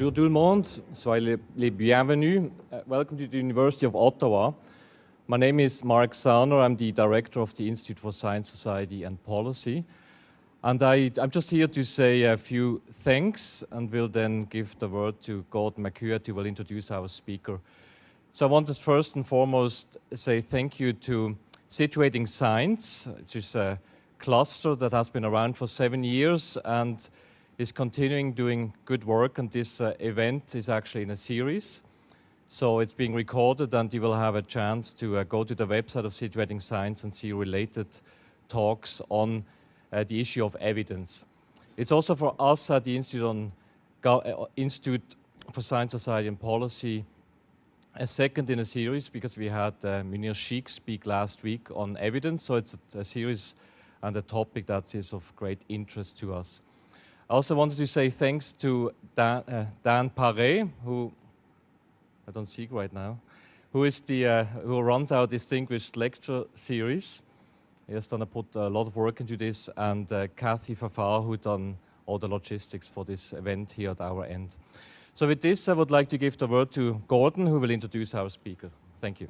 Bonjour tout le monde, soyez les bienvenus. Welcome to the University of Ottawa. My name is Mark Sarner. I'm the director of the Institute for Science, Society and Policy. And I'm just here to say a few thanks and will then give the word to Gordon McCuert, who will introduce our speaker. So I wanted first and foremost say thank you to Situating Science, which is a cluster that has been around for 7 years and is continuing doing good work, and this event is actually in a series. So it's being recorded and you will have a chance to go to the website of Situating Science and see related talks on the issue of evidence. It's also for us at the Institute for Science, Society and Policy a second in a series, because we had Munir Sheikh speak last week on evidence, so it's a series and a topic that is of great interest to us. I also wanted to say thanks to Dan Paré, who I don't see right now, who runs our distinguished lecture series. He has put a lot of work into this, and Kathy Fafar, who done all the logistics for this event here at our end. So with this, I would like to give the word to Gordon, who will introduce our speaker. Thank you.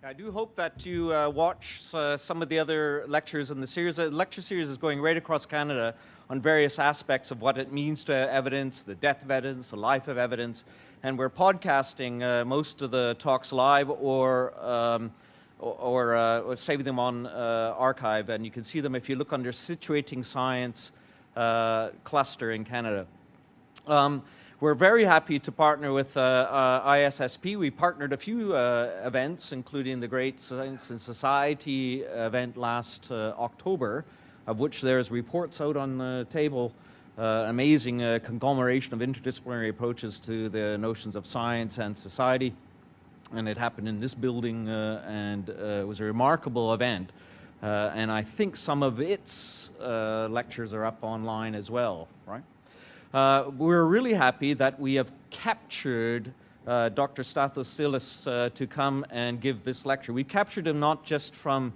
I do hope that you watch some of the other lectures in the series. The lecture series is going right across Canada on various aspects of what it means to evidence, the death of evidence, the life of evidence, and we're podcasting most of the talks live or saving them on archive, and you can see them if you look under Situating Science cluster in Canada. We're very happy to partner with ISSP. We partnered a few events, including the Great Science and Society event last October, of which there's reports out on the table, amazing conglomeration of interdisciplinary approaches to the notions of science and society. And it happened in this building, and it was a remarkable event. And I think some of its lectures are up online as well, right? We're really happy that we have captured Dr. Stathis Psillos to come and give this lecture. We've captured him not just from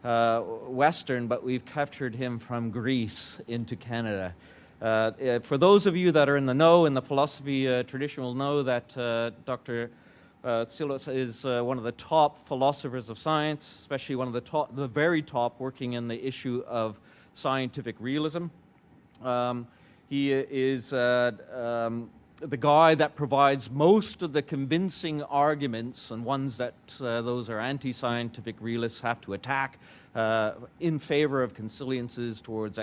Western, but we've captured him from Greece into Canada. For those of you that are in the know, in the philosophy tradition, will know that Dr. Psillos is one of the top philosophers of science, especially one of the very top, working in the issue of scientific realism. He is the guy that provides most of the convincing arguments, and ones that those are anti-scientific realists have to attack in favor of consiliences towards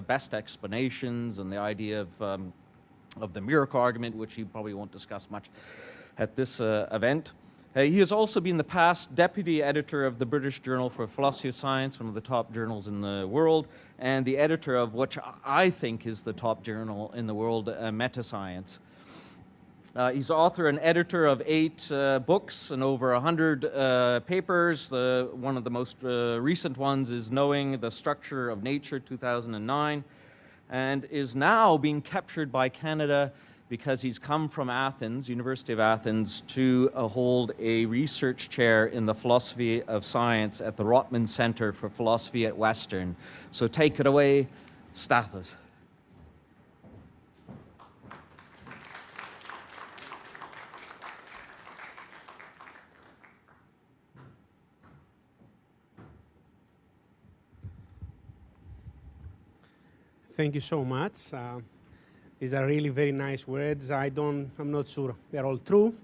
best explanations and the idea of the miracle argument, which he probably won't discuss much at this event. He has also been the past deputy editor of the British Journal for Philosophy of Science, one of the top journals in the world, and the editor of which I think is the top journal in the world, Metascience. He's author and editor of 8 books and over 100 papers. One of the most recent ones is Knowing the Structure of Nature, 2009, and is now being captured by Canada because he's come from Athens, University of Athens, to hold a research chair in the philosophy of science at the Rotman Center for Philosophy at Western. So take it away, Stathis. Thank you so much. These are really very nice words. I'm not sure they're all true,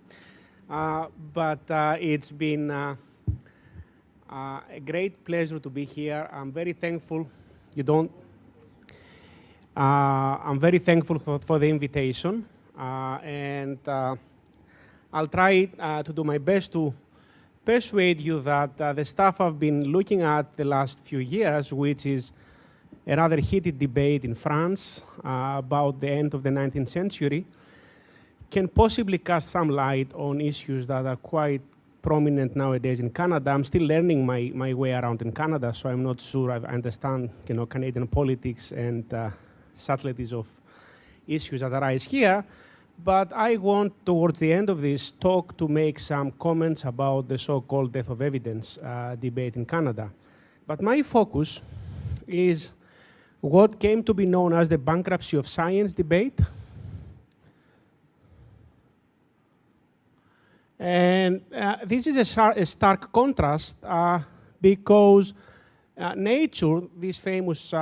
but it's been a great pleasure to be here. I'm very thankful. I'm very thankful for the invitation, and I'll try to do my best to persuade you that the stuff I've been looking at the last few years, which is a rather heated debate in France about the end of the 19th century, can possibly cast some light on issues that are quite prominent nowadays in Canada. I'm still learning my way around in Canada, so I'm not sure I understand, Canadian politics and subtleties of issues that arise here. But I want, towards the end of this talk, to make some comments about the so-called death of evidence debate in Canada. But my focus is what came to be known as the bankruptcy of science debate. And this is a stark contrast because Nature, this famous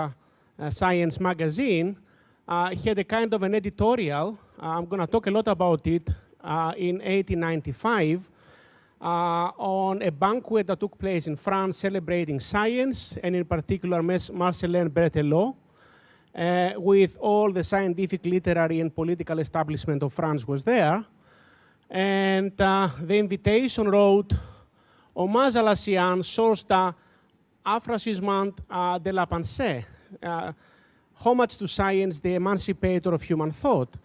science magazine, had a kind of an editorial. I'm going to talk a lot about it in 1895 on a banquet that took place in France celebrating science, and in particular Marcelin Berthelot, with all the scientific, literary, and political establishment of France was there. And the invitation wrote, hommage à la science, source affranchissement de la pensée, homage to science, the emancipator of human thought.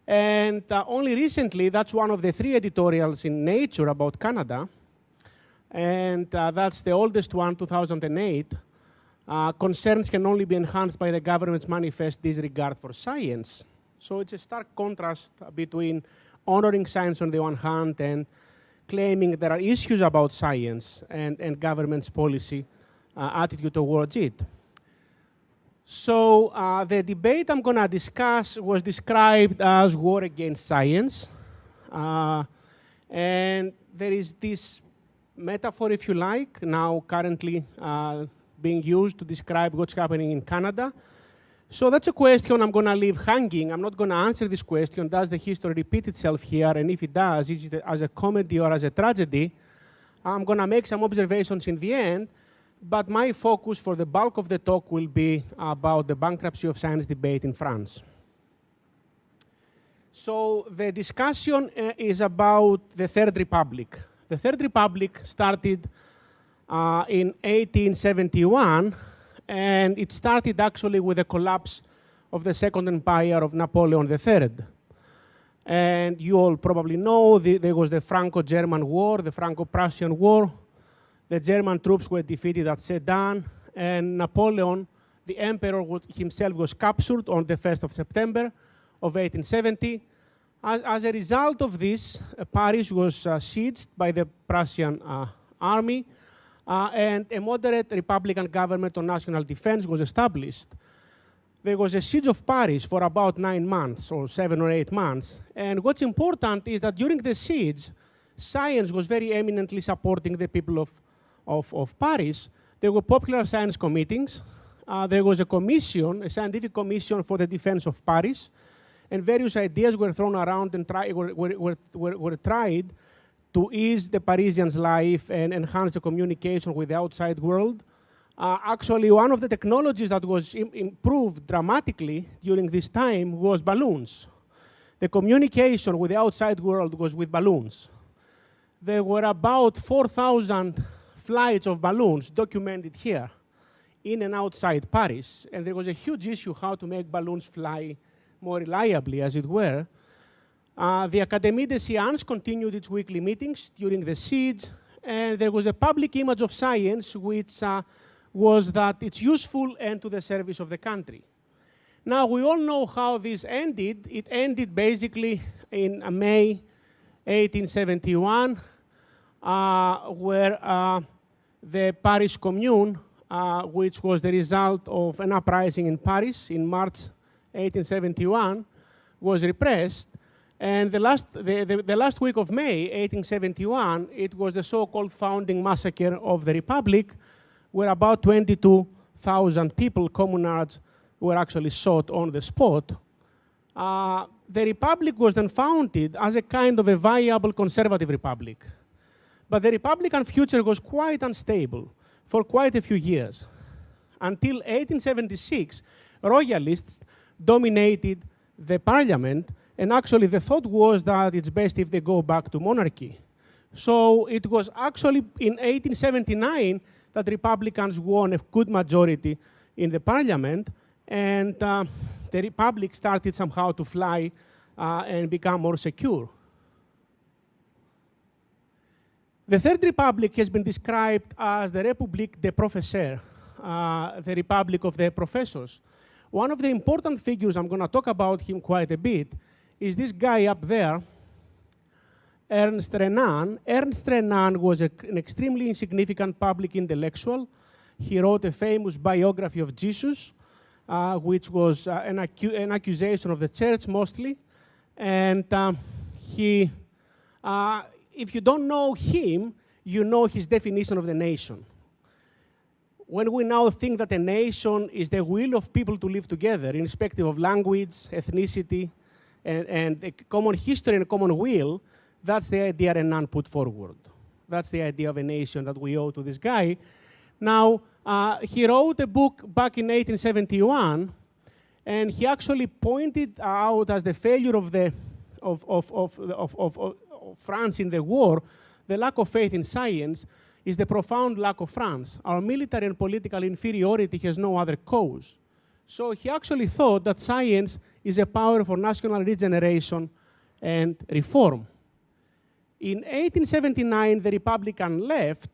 And only recently, that's one of the 3 editorials in Nature about Canada. And that's the oldest one, 2008. Concerns can only be enhanced by the government's manifest disregard for science. So it's a stark contrast between honoring science on the one hand and claiming there are issues about science and government's policy attitude towards it. So the debate I'm going to discuss was described as war against science. And there is this metaphor, if you like, now currently being used to describe what's happening in Canada. So that's a question I'm going to leave hanging. I'm not going to answer this question. Does the history repeat itself here? And if it does, is it as a comedy or as a tragedy? I'm going to make some observations in the end. But my focus for the bulk of the talk will be about the bankruptcy of science debate in France. So the discussion is about the Third Republic. The Third Republic started in 1871. And it started actually with the collapse of the Second Empire of Napoleon III. And you all probably know there was the Franco-German War, the Franco-Prussian War. The German troops were defeated at Sedan, and Napoleon, the emperor himself, was captured on the 1st of September of 1870. As a result of this, Paris was sieged by the Prussian army. And a moderate Republican government on national defense was established. There was a siege of Paris for about 9 months, or 7 or 8 months. And what's important is that during the siege, science was very eminently supporting the people of Paris. There were popular science committees. There was a commission, a scientific commission for the defense of Paris. And various ideas were thrown around and were tried to ease the Parisians' life and enhance the communication with the outside world. Actually, one of the technologies that was improved dramatically during this time was balloons. The communication with the outside world was with balloons. There were about 4,000 flights of balloons documented here in and outside Paris. And there was a huge issue how to make balloons fly more reliably, as it were. The Académie des Sciences continued its weekly meetings during the siege, and there was a public image of science which was that it's useful and to the service of the country. Now, we all know how this ended. It ended basically in May 1871, where the Paris Commune, which was the result of an uprising in Paris in March 1871, was repressed. And the last week of May 1871, it was the so-called founding massacre of the Republic, where about 22,000 people, communards, were actually shot on the spot. The Republic was then founded as a kind of a viable conservative republic. But the Republican future was quite unstable for quite a few years. Until 1876, royalists dominated the parliament, and actually the thought was that it's best if they go back to monarchy. So it was actually in 1879 that Republicans won a good majority in the parliament, and the Republic started somehow to fly and become more secure. The Third Republic has been described as the République des professeurs, the Republic of the professors. One of the important figures, I'm going to talk about him quite a bit, is this guy up there, Ernst Renan. Ernst Renan was an extremely insignificant public intellectual. he wrote a famous biography of Jesus, which was an accusation of the church mostly. And if you don't know him, you know his definition of the nation. When we now think that a nation is the will of people to live together, irrespective of language, ethnicity, and a common history and a common will, that's the idea Renan put forward. That's the idea of a nation that we owe to this guy. Now, he wrote a book back in 1871, and he actually pointed out as the failure of France in the war, the lack of faith in science, is the profound lack of France. Our military and political inferiority has no other cause. So he actually thought that science is a power for national regeneration and reform. In 1879, the Republican left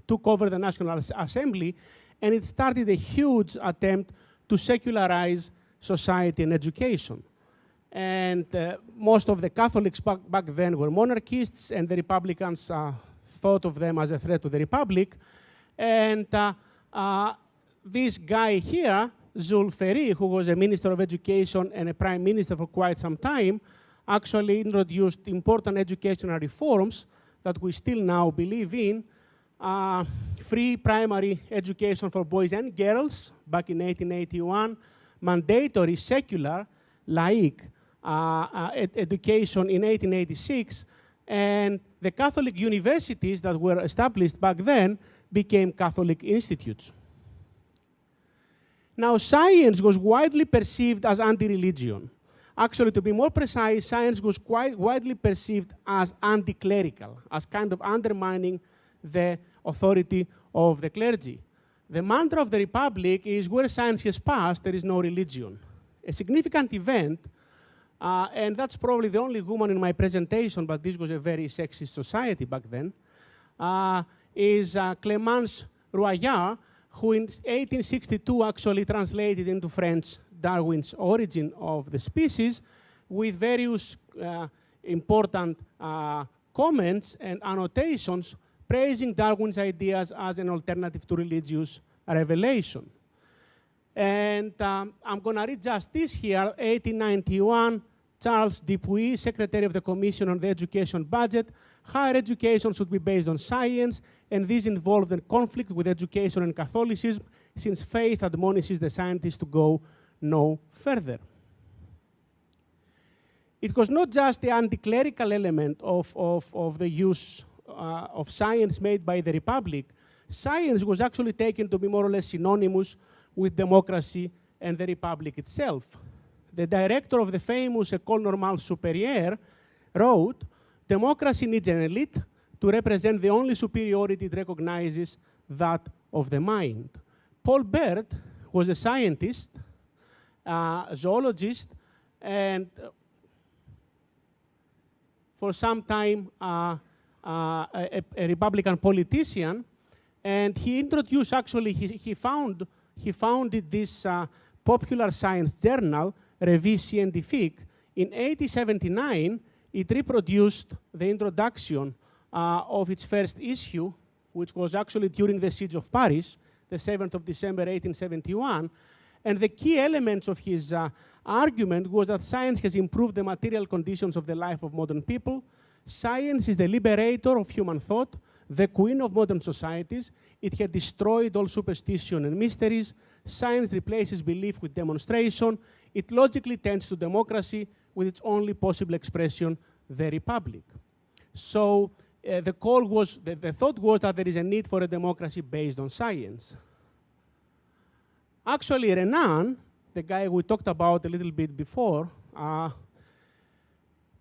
took over the National Assembly, and it started a huge attempt to secularize society and education. And most of the Catholics back then were monarchists, and the Republicans thought of them as a threat to the Republic. And this guy here, Jules Ferry, who was a Minister of Education and a Prime Minister for quite some time, actually introduced important educational reforms that we still now believe in. Free primary education for boys and girls back in 1881, mandatory secular, laic education in 1886, and the Catholic universities that were established back then became Catholic institutes. Now, science was widely perceived as anti-religion. Actually, to be more precise, science was quite widely perceived as anti-clerical, as kind of undermining the authority of the clergy. The mantra of the Republic is, where science has passed, there is no religion. A significant event, and that's probably the only woman in my presentation, but this was a very sexist society back then, is Clémence Royat, who in 1862 actually translated into French Darwin's Origin of the Species, with various important comments and annotations praising Darwin's ideas as an alternative to religious revelation. And I'm going to read just this here, 1891, Charles Dupuy, Secretary of the Commission on the Education Budget, higher education should be based on science, and this involved a conflict with education and Catholicism, since faith admonishes the scientists to go no further. It was not just the anti-clerical element of the use of science made by the Republic. Science was actually taken to be more or less synonymous with democracy and the Republic itself. The director of the famous École Normale Supérieure wrote, democracy needs an elite to represent the only superiority it recognizes, that of the mind. Paul Bert was a scientist, zoologist, and for some time a Republican politician, and he introduced, actually, he founded this popular science journal, Revue Scientifique. In 1879, it reproduced the introduction of its first issue, which was actually during the Siege of Paris, the 7th of December, 1871. And the key elements of his argument was that science has improved the material conditions of the life of modern people. Science is the liberator of human thought, the queen of modern societies. It had destroyed all superstition and mysteries. Science replaces belief with demonstration. It logically tends to democracy with its only possible expression, the Republic. So the thought was that there is a need for a democracy based on science. Actually, Renan, the guy we talked about a little bit before,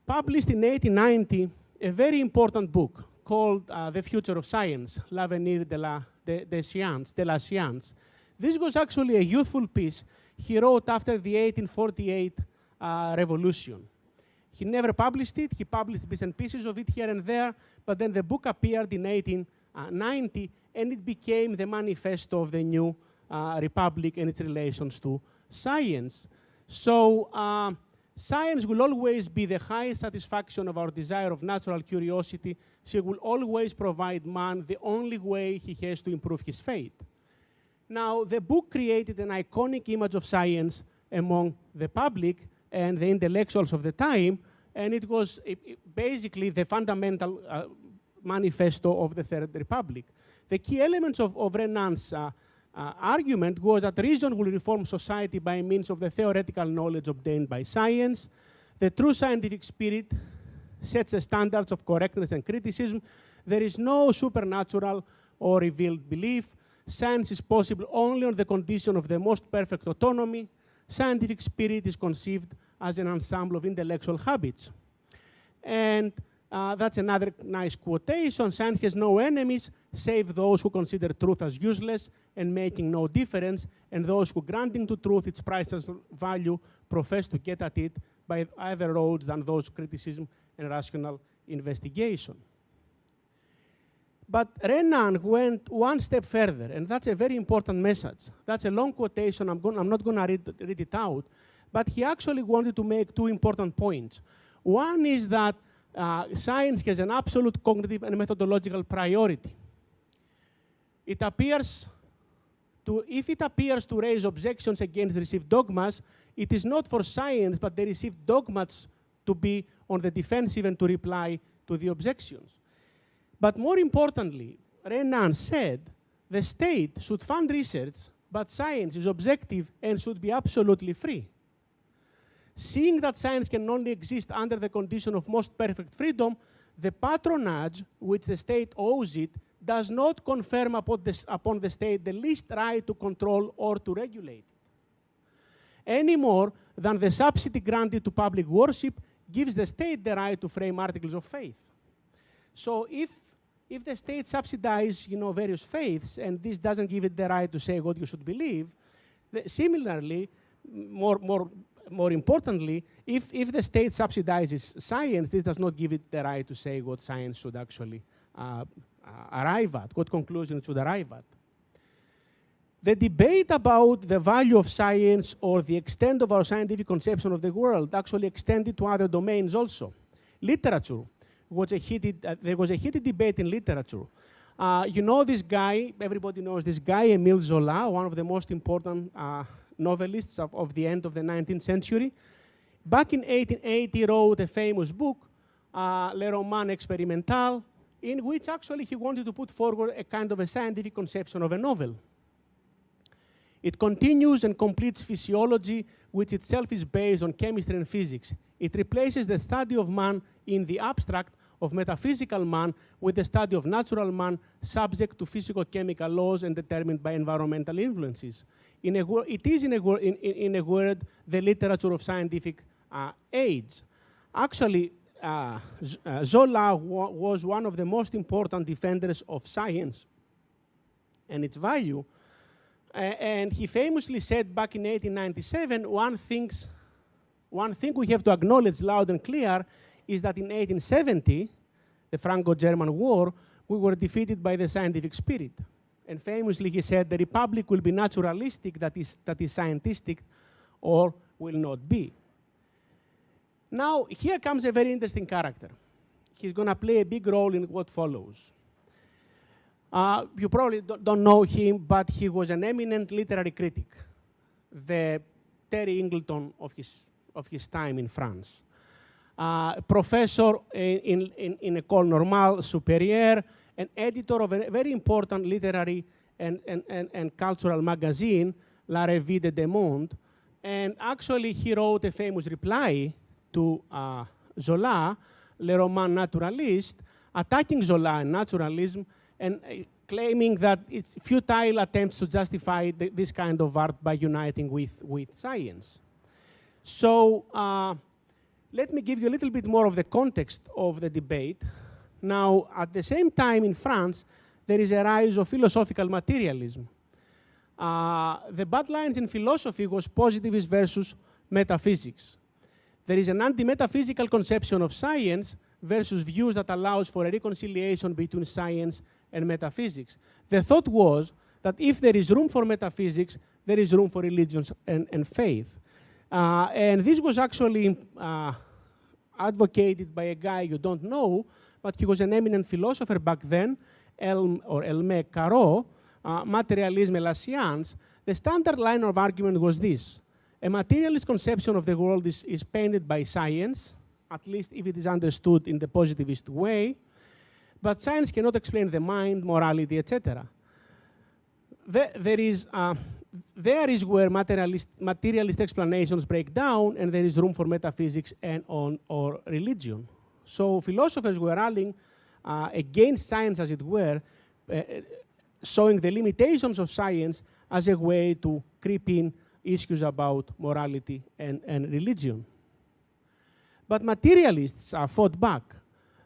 published in 1890 a very important book called The Future of Science, L'avenir de la science. This was actually a youthful piece he wrote after the 1848 revolution. He never published it. He published bits and pieces of it here and there, but then the book appeared in 1890, and it became the manifesto of the new Republic and its relations to science. So Science will always be the highest satisfaction of our desire of natural curiosity. She will always provide man the only way he has to improve his fate. Now, the book created an iconic image of science among the public and the intellectuals of the time, and it was basically the fundamental manifesto of the Third Republic. The key elements of Renan's argument was that reason will reform society by means of the theoretical knowledge obtained by science. The true scientific spirit sets the standards of correctness and criticism. There is no supernatural or revealed belief. Science is possible only on the condition of the most perfect autonomy. Scientific spirit is conceived as an ensemble of intellectual habits. And that's another nice quotation. Science has no enemies save those who consider truth as useless and making no difference, and those who, granting to truth its priceless value, profess to get at it by other roads than those of criticism and rational investigation. But Renan went one step further, and that's a very important message. That's a long quotation. I'm not going to read it out, but he actually wanted to make two important points. One is that science has an absolute cognitive and methodological priority. If it appears to raise objections against received dogmas, it is not for science, but the received dogmas to be on the defensive and to reply to the objections. But more importantly, Renan said the state should fund research, but science is objective and should be absolutely free. Seeing that science can only exist under the condition of most perfect freedom, the patronage which the state owes it does not confirm upon the state the least right to control or to regulate it, any more than the subsidy granted to public worship gives the state the right to frame articles of faith. So if the state subsidizes, various faiths, and this doesn't give it the right to say what you should believe, similarly, more importantly, if the state subsidizes science, this does not give it the right to say what science should actually arrive at, what conclusion it should arrive at. The debate about the value of science or the extent of our scientific conception of the world actually extended to other domains also. Literature there was a heated debate in literature. This guy, everybody knows this guy, Émile Zola, one of the most important novelists of the end of the 19th century. Back in 1880, he wrote a famous book, Le Roman Expérimental, in which actually he wanted to put forward a kind of a scientific conception of a novel. It continues and completes physiology, which itself is based on chemistry and physics. It replaces the study of man in the abstract of metaphysical man with the study of natural man subject to physico-chemical laws and determined by environmental influences. It is, in a word, the literature of scientific age. Actually, Zola was one of the most important defenders of science and its value. And he famously said back in 1897, one thing we have to acknowledge loud and clear is that in 1870, the Franco-German War, we were defeated by the scientific spirit. And famously he said, the republic will be naturalistic, that is scientistic, or will not be. Now, here comes a very interesting character. He's going to play a big role in what follows. You probably don't know him, but he was an eminent literary critic, the Terry Ingleton of his time in France. Professor in École Normale Supérieure, an editor of a very important literary and cultural magazine, La Revue de Deux Mondes. And actually, he wrote a famous reply to Zola, Le Roman Naturaliste, attacking Zola and naturalism, and claiming that it's futile attempts to justify this kind of art by uniting with science. So let me give you a little bit more of the context of the debate. Now, at the same time in France, there is a rise of philosophical materialism. The bad lines in philosophy was positivist versus metaphysics. There is an anti-metaphysical conception of science versus views that allows for a reconciliation between science and metaphysics. The thought was that if there is room for metaphysics, there is room for religions and faith. And this was actually advocated by a guy you don't know, but he was an eminent philosopher back then, Elmé Caro, Materialism et la Science. The standard line of argument was this: a materialist conception of the world is painted by science, at least if it is understood in the positivist way, but science cannot explain the mind, morality, etc. There is where materialist explanations break down, and there is room for metaphysics or religion. So philosophers were rallying against science, as it were, showing the limitations of science as a way to creep in issues about morality and religion. But materialists fought back.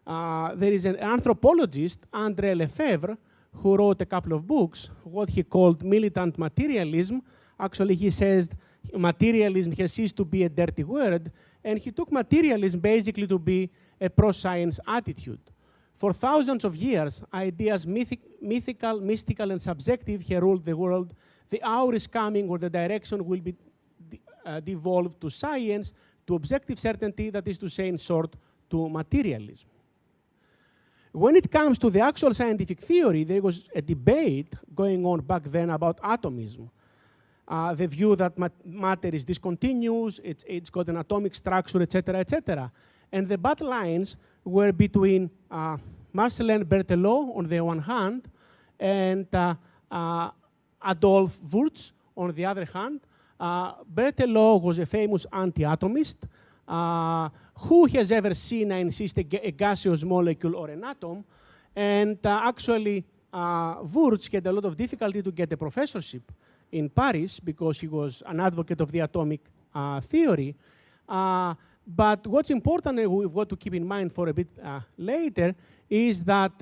There is an anthropologist, André Lefebvre, who wrote a couple of books, what he called militant materialism. Actually, he says materialism has ceased to be a dirty word, and he took materialism basically to be a pro-science attitude. For thousands of years, ideas mythical, mystical, and subjective have ruled the world. The hour is coming where the direction will be devolved to science, to objective certainty, that is to say, in short, to materialism. When it comes to the actual scientific theory, there was a debate going on back then about atomism. The view that matter is discontinuous, it's got an atomic structure, etc., etc. And the battle lines were between Marcellin Berthelot on the one hand and Adolf Wurtz on the other hand. Berthelot was a famous anti-atomist. Who has ever seen, I insist, a gaseous molecule or an atom? And actually, Wurtz had a lot of difficulty to get a professorship in Paris because he was an advocate of the atomic theory. But what's important, and we've got to keep in mind for a bit later, is that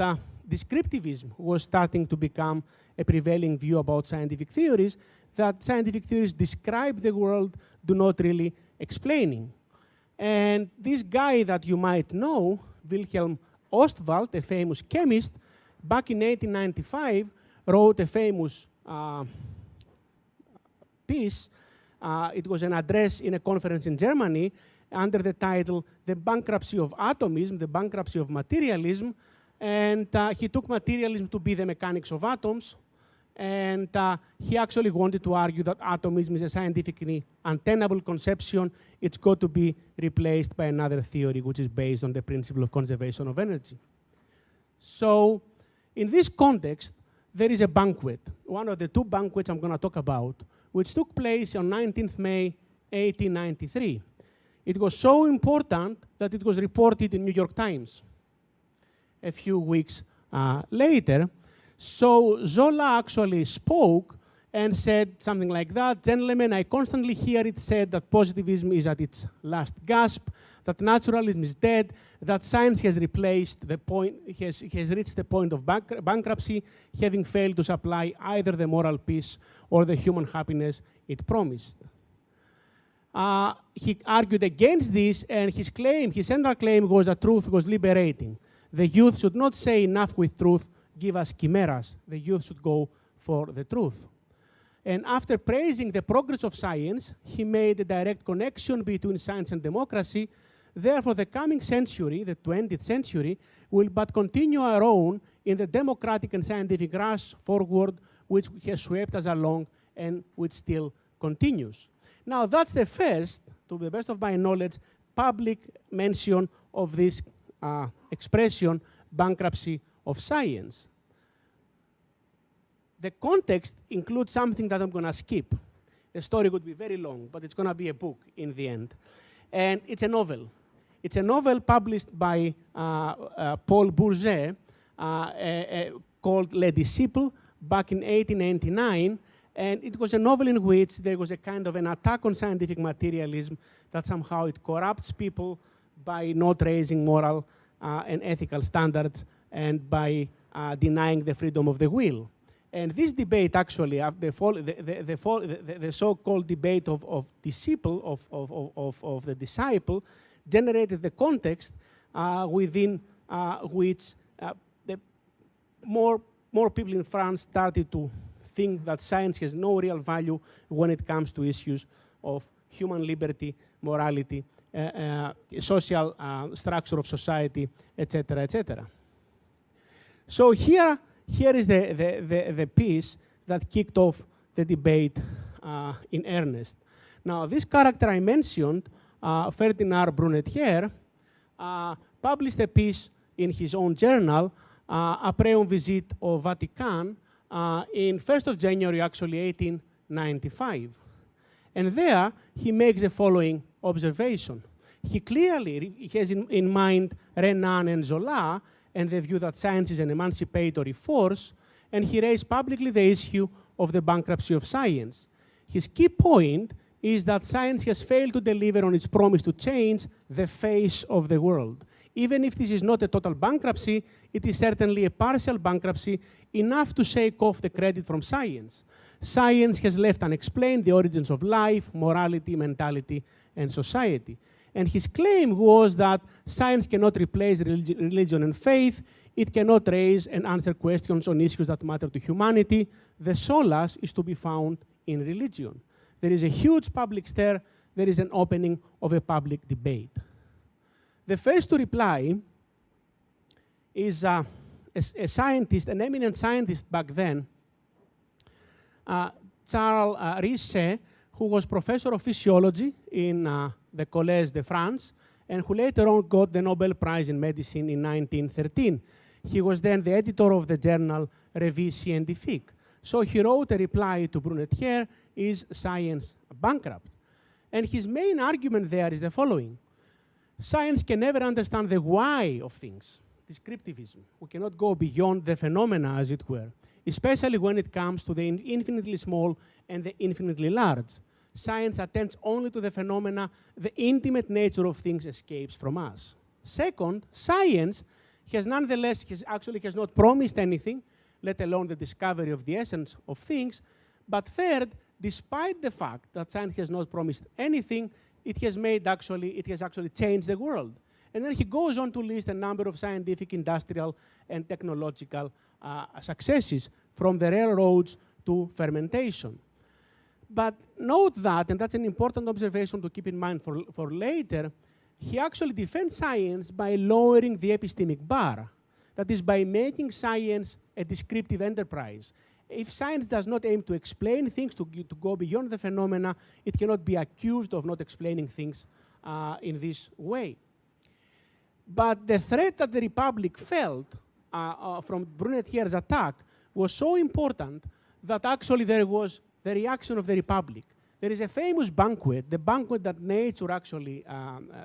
descriptivism was starting to become a prevailing view about scientific theories, that scientific theories describe the world, do not really explaining. And this guy that you might know, Wilhelm Ostwald, a famous chemist, back in 1895, wrote a famous piece. It was an address in a conference in Germany under the title, The Bankruptcy of Atomism, the Bankruptcy of Materialism. And he took materialism to be the mechanics of atoms. And he actually wanted to argue that atomism is a scientifically untenable conception. It's got to be replaced by another theory, which is based on the principle of conservation of energy. So in this context, there is a banquet, one of the two banquets I'm going to talk about, which took place on 19th May, 1893. It was so important that it was reported in New York Times a few weeks later. So Zola actually spoke and said something like that: "Gentlemen, I constantly hear it said that positivism is at its last gasp, that naturalism is dead, that science has replaced the point, has reached the point of bankruptcy, having failed to supply either the moral peace or the human happiness it promised." He argued against this, and his central claim was that truth was liberating. The youth should not say enough with truth, give us chimeras. The youth should go for the truth. And after praising the progress of science, he made a direct connection between science and democracy. Therefore, the coming century, the 20th century, will but continue our own in the democratic and scientific rush forward, which has swept us along and which still continues. Now, that's the first, to the best of my knowledge, public mention of this expression, bankruptcy of science. The context includes something that I'm going to skip. The story would be very long, but it's going to be a book in the end. And it's a novel. It's a novel published by Paul Bourget called Les Disciples back in 1899. And it was a novel in which there was a kind of an attack on scientific materialism, that somehow it corrupts people by not raising moral and ethical standards and by denying the freedom of the will. And this debate, actually, the so-called debate of the disciple, generated the context within which more people in France started to think that science has no real value when it comes to issues of human liberty, morality, social structure of society, etc., etc. So here is the piece that kicked off the debate in earnest. Now, this character I mentioned, Ferdinand Brunetière, published a piece in his own journal, Après une visite au Vatican, in 1st of January, actually, 1895. And there, he makes the following observation. He clearly has in mind Renan and Zola, and the view that science is an emancipatory force, and he raised publicly the issue of the bankruptcy of science. His key point is that science has failed to deliver on its promise to change the face of the world. Even if this is not a total bankruptcy, it is certainly a partial bankruptcy, enough to shake off the credit from science. Science has left unexplained the origins of life, morality, mentality, and society. And his claim was that science cannot replace religion and faith. It cannot raise and answer questions on issues that matter to humanity. The solace is to be found in religion. There is a huge public stir. There is an opening of a public debate. The first to reply is a scientist, an eminent scientist back then, Charles Richet, who was professor of physiology in the Collège de France, and who later on got the Nobel Prize in Medicine in 1913. He was then the editor of the journal Revue Scientifique. So he wrote a reply to Brunetière, is science bankrupt? And his main argument there is the following. Science can never understand the why of things, descriptivism. We cannot go beyond the phenomena, as it were, especially when it comes to the infinitely small and the infinitely large. Science attends only to the phenomena. The intimate nature of things escapes from us. Second, science has nonetheless, has not promised anything, let alone the discovery of the essence of things. But third, despite the fact that science has not promised anything, it has actually changed the world. And then he goes on to list a number of scientific, industrial, and technological successes, from the railroads to fermentation. But note that, and that's an important observation to keep in mind for later, he actually defends science by lowering the epistemic bar. That is, by making science a descriptive enterprise. If science does not aim to explain things, to go beyond the phenomena, it cannot be accused of not explaining things in this way. But the threat that the Republic felt from Brunetière's attack was so important that actually there was the reaction of the Republic. There is a famous banquet, the banquet that nature actually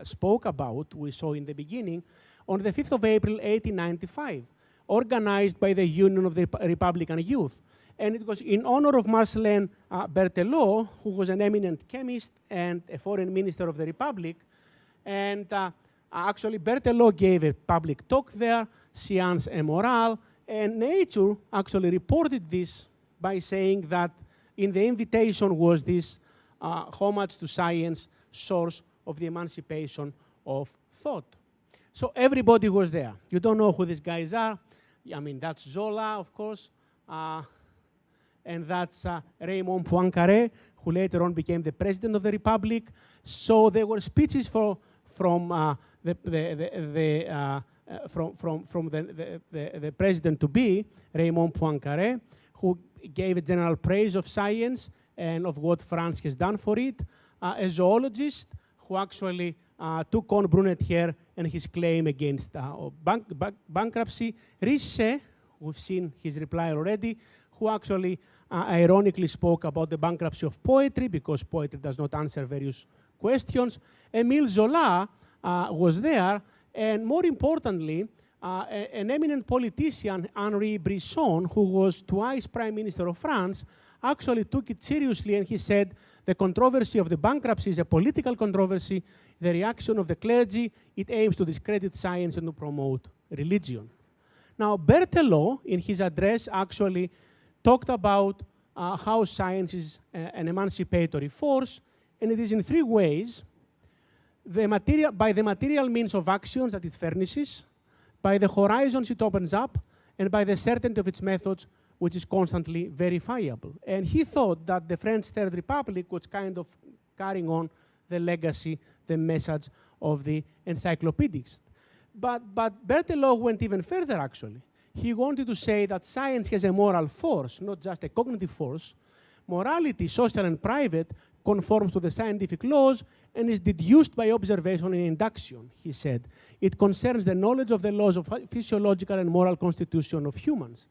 spoke about, we saw in the beginning, on the 5th of April, 1895, organized by the Union of the Republican Youth. And it was in honor of Marcelin Berthelot, who was an eminent chemist and a foreign minister of the Republic. And actually, Berthelot gave a public talk there, Science et Morale, and Nature actually reported this by saying that in the invitation was this homage to science, source of the emancipation of thought. So everybody was there. You don't know who these guys are. I mean, that's Zola, of course. And that's Raymond Poincare, who later on became the president of the Republic. So there were speeches from the president-to-be, Raymond Poincare, who gave a general praise of science and of what France has done for it. A zoologist who actually took on Brunetière and his claim against bankruptcy. Richet, we've seen his reply already, who actually ironically spoke about the bankruptcy of poetry because poetry does not answer various questions. Émile Zola was there, and more importantly, an eminent politician, Henri Brisson, who was twice Prime Minister of France, actually took it seriously, and he said, the controversy of the bankruptcy is a political controversy. The reaction of the clergy, it aims to discredit science and to promote religion. Now, Berthelot, in his address, actually talked about how science is an emancipatory force, and it is in three ways. By the material means of actions that it furnishes, by the horizons it opens up, and by the certainty of its methods, which is constantly verifiable. And he thought that the French Third Republic was kind of carrying on the legacy, the message of the encyclopedists. But Berthelot went even further, actually. He wanted to say that science has a moral force, not just a cognitive force. Morality, social and private, conforms to the scientific laws and is deduced by observation and induction, he said. It concerns the knowledge of the laws of physiological and moral constitution of humans.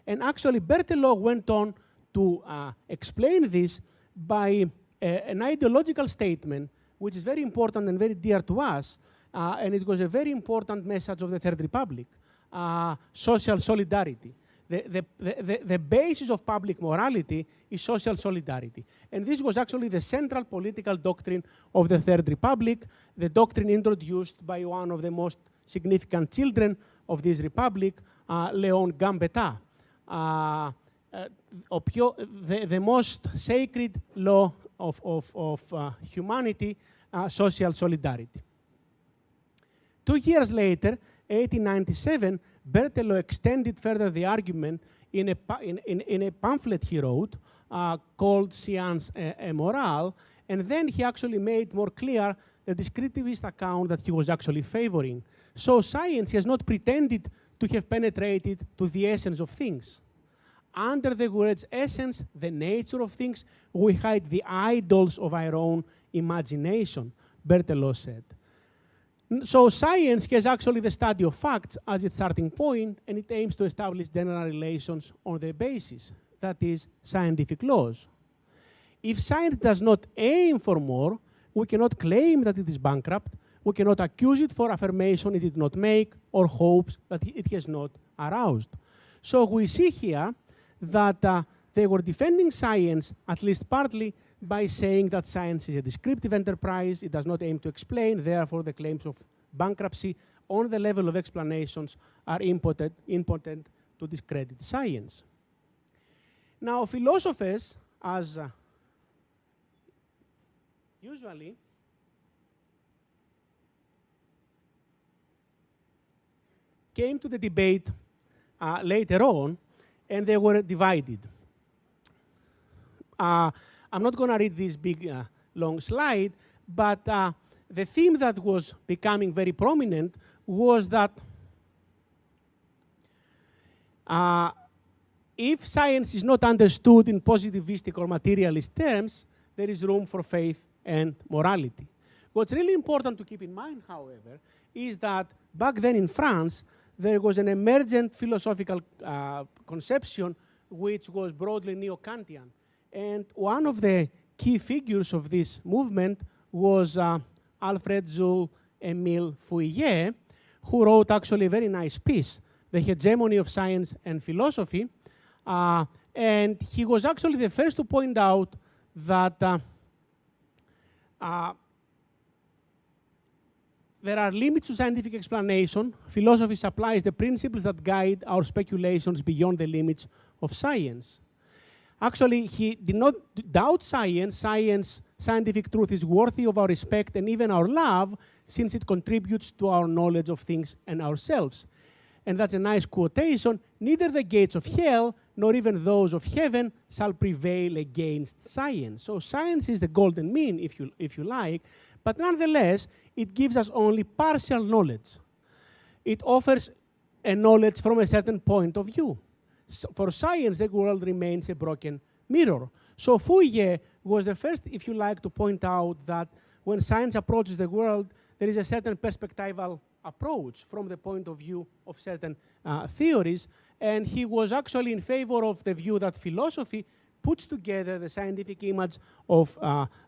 And actually, Berthelot went on to explain this by an ideological statement, which is very important and very dear to us, and it was a very important message of the Third Republic, social solidarity. The basis of public morality is social solidarity. And this was actually the central political doctrine of the Third Republic, the doctrine introduced by one of the most significant children of this republic, Léon Gambetta. The most sacred law of humanity, social solidarity. 2 years later, 1897, Berthelot extended further the argument in a pamphlet he wrote called Science et Morale, and then he actually made more clear the descriptivist account that he was actually favoring. So science has not pretended to have penetrated to the essence of things. Under the words essence, the nature of things, we hide the idols of our own imagination, Berthelot said. So science has actually the study of facts as its starting point, and it aims to establish general relations on their basis, that is, scientific laws. If science does not aim for more, we cannot claim that it is bankrupt, we cannot accuse it for affirmation it did not make, or hopes that it has not aroused. So we see here that they were defending science, at least partly, by saying that science is a descriptive enterprise, it does not aim to explain, therefore the claims of bankruptcy on the level of explanations are impotent to discredit science. Now, philosophers, as usually, came to the debate later on, and they were divided. I'm not going to read this big, long slide, but the theme that was becoming very prominent was that if science is not understood in positivistic or materialist terms, there is room for faith and morality. What's really important to keep in mind, however, is that back then in France, there was an emergent philosophical conception which was broadly neo-Kantian. And one of the key figures of this movement was Alfred Jules Émile Fourier, who wrote actually a very nice piece, The Hegemony of Science and Philosophy. And he was actually the first to point out that there are limits to scientific explanation. Philosophy supplies the principles that guide our speculations beyond the limits of science. Actually, he did not doubt science. Scientific truth is worthy of our respect and even our love, since it contributes to our knowledge of things and ourselves. And that's a nice quotation. Neither the gates of hell nor even those of heaven shall prevail against science. So science is the golden mean, if you like, but nonetheless, it gives us only partial knowledge. It offers a knowledge from a certain point of view. For science, the world remains a broken mirror. So Fourier was the first, if you like, to point out that when science approaches the world, there is a certain perspectival approach from the point of view of certain theories. And he was actually in favor of the view that philosophy puts together the scientific image of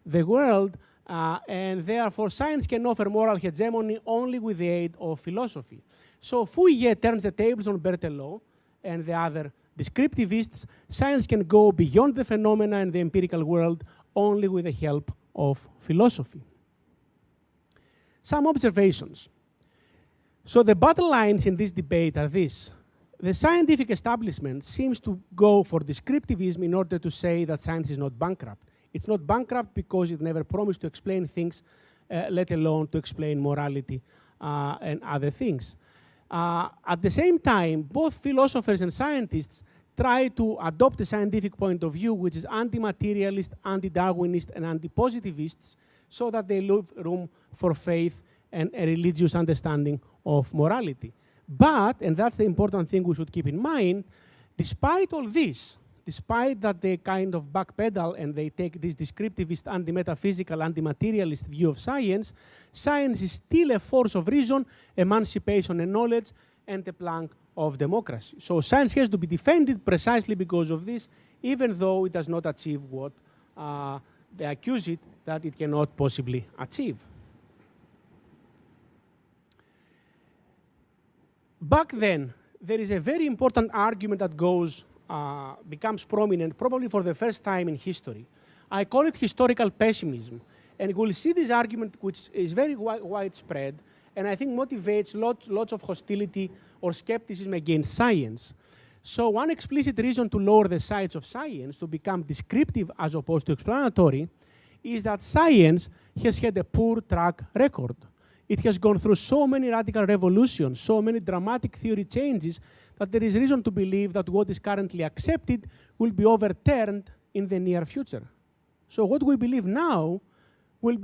the world, and therefore science can offer moral hegemony only with the aid of philosophy. So Fourier turns the tables on Berthelot and the other descriptivists. Science can go beyond the phenomena and the empirical world only with the help of philosophy. Some observations. So the battle lines in this debate are this. The scientific establishment seems to go for descriptivism in order to say that science is not bankrupt. It's not bankrupt because it never promised to explain things, let alone to explain morality and other things. At the same time, both philosophers and scientists try to adopt a scientific point of view which is anti-materialist, anti-Darwinist, and anti-positivist, so that they leave room for faith and a religious understanding of morality. But, and that's the important thing we should keep in mind, despite all this, despite that they kind of backpedal and they take this descriptivist, anti-metaphysical, anti-materialist view of science, science is still a force of reason, emancipation and knowledge, and a plank of democracy. So science has to be defended precisely because of this, even though it does not achieve what they accuse it that it cannot possibly achieve. Back then, there is a very important argument that becomes prominent probably for the first time in history. I call it historical pessimism. And we'll see this argument, which is very widespread, and I think motivates lots of hostility or skepticism against science. So one explicit reason to lower the sides of science, to become descriptive as opposed to explanatory, is that science has had a poor track record. It has gone through so many radical revolutions, so many dramatic theory changes, that there is reason to believe that what is currently accepted will be overturned in the near future. So what we believe now will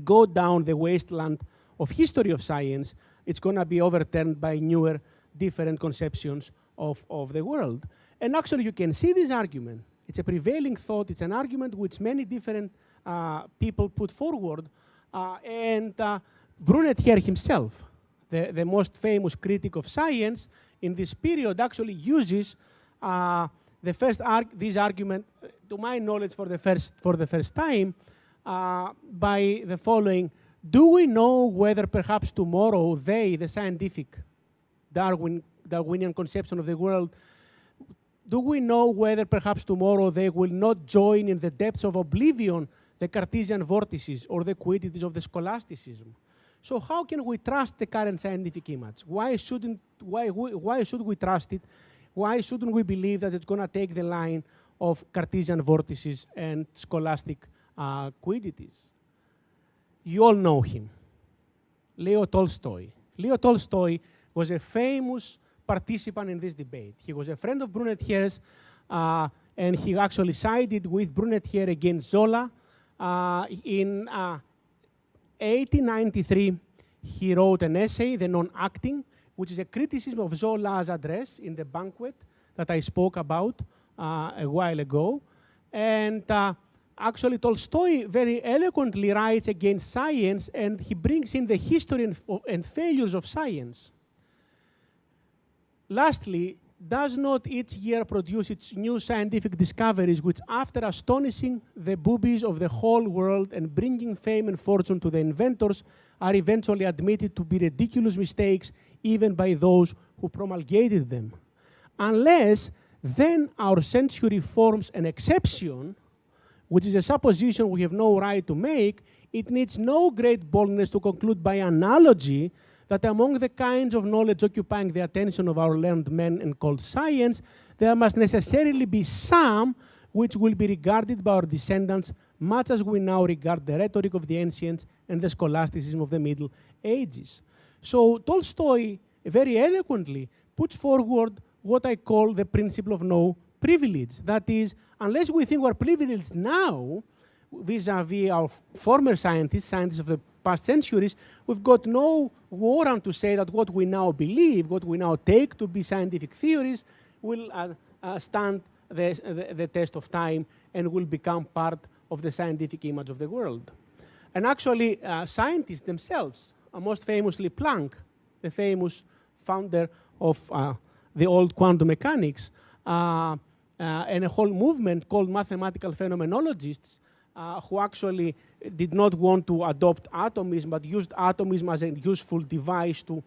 go down the wasteland of history of science. It's going to be overturned by newer, different conceptions of the world. And actually, you can see this argument. It's a prevailing thought. It's an argument which many different people put forward. And Brunetière himself, the most famous critic of science in this period, actually uses this argument, to my knowledge, for the first time, by the following: do we know whether perhaps tomorrow the scientific Darwinian conception of the world, do we know whether perhaps tomorrow they will not join in the depths of oblivion the Cartesian vortices or the quiddities of the scholasticism? So how can we trust the current scientific image? Why should we trust it? Why shouldn't we believe that it's going to take the line of Cartesian vortices and scholastic quiddities? You all know him, Leo Tolstoy. Leo Tolstoy was a famous participant in this debate. He was a friend of Brunetière's, and he actually sided with Brunetière against Zola. In 1893, he wrote an essay, The Non-Acting, which is a criticism of Zola's address in the banquet that I spoke about a while ago. And actually, Tolstoy very eloquently writes against science, and he brings in the history and failures of science. Lastly, does not each year produce its new scientific discoveries, which, after astonishing the boobies of the whole world and bringing fame and fortune to the inventors, are eventually admitted to be ridiculous mistakes even by those who promulgated them? Unless then our century forms an exception, which is a supposition we have no right to make, it needs no great boldness to conclude by analogy that among the kinds of knowledge occupying the attention of our learned men and called science, there must necessarily be some which will be regarded by our descendants much as we now regard the rhetoric of the ancients and the scholasticism of the Middle Ages. So Tolstoy very eloquently puts forward what I call the principle of no privilege. That is, unless we think we're privileged now, vis-a-vis our former scientists of the past centuries, we've got no warrant to say that what we now believe, what we now take to be scientific theories, will stand the test of time and will become part of the scientific image of the world. And actually, scientists themselves, most famously Planck, the famous founder of the old quantum mechanics, and a whole movement called mathematical phenomenologists, who actually did not want to adopt atomism, but used atomism as a useful device to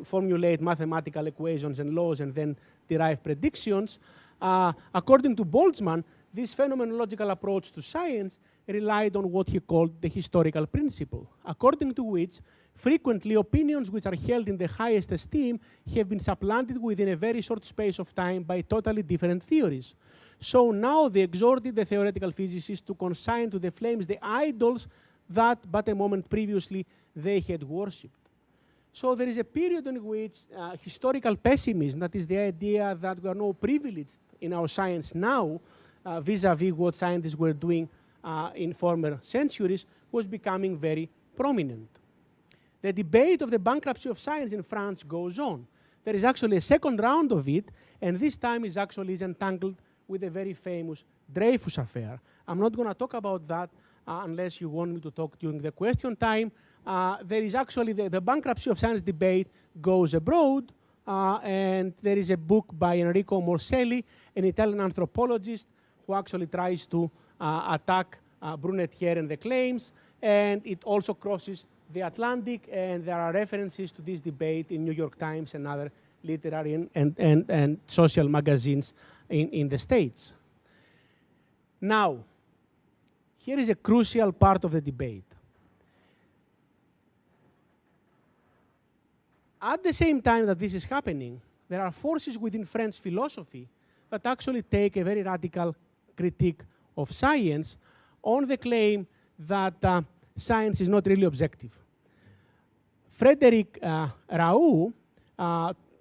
formulate mathematical equations and laws and then derive predictions. According to Boltzmann, this phenomenological approach to science relied on what he called the historical principle, according to which frequently opinions which are held in the highest esteem have been supplanted within a very short space of time by totally different theories. So now they exhorted the theoretical physicists to consign to the flames the idols that but a moment previously they had worshipped. So there is a period in which historical pessimism, that is the idea that we are no privileged in our science now, vis-a-vis what scientists were doing in former centuries, was becoming very prominent. The debate of the bankruptcy of science in France goes on. There is actually a second round of it, and this time is actually entangled with the very famous Dreyfus affair. I'm not going to talk about that unless you want me to talk during the question time. There is actually the bankruptcy of science debate goes abroad, and there is a book by Enrico Morselli, an Italian anthropologist, who actually tries to attack Brunetière and the claims, and it also crosses the Atlantic, and there are references to this debate in New York Times and other literary and social magazines in the States. Now, here is a crucial part of the debate. At the same time that this is happening, there are forces within French philosophy that actually take a very radical critique of science on the claim that science is not really objective. Frederic Raoult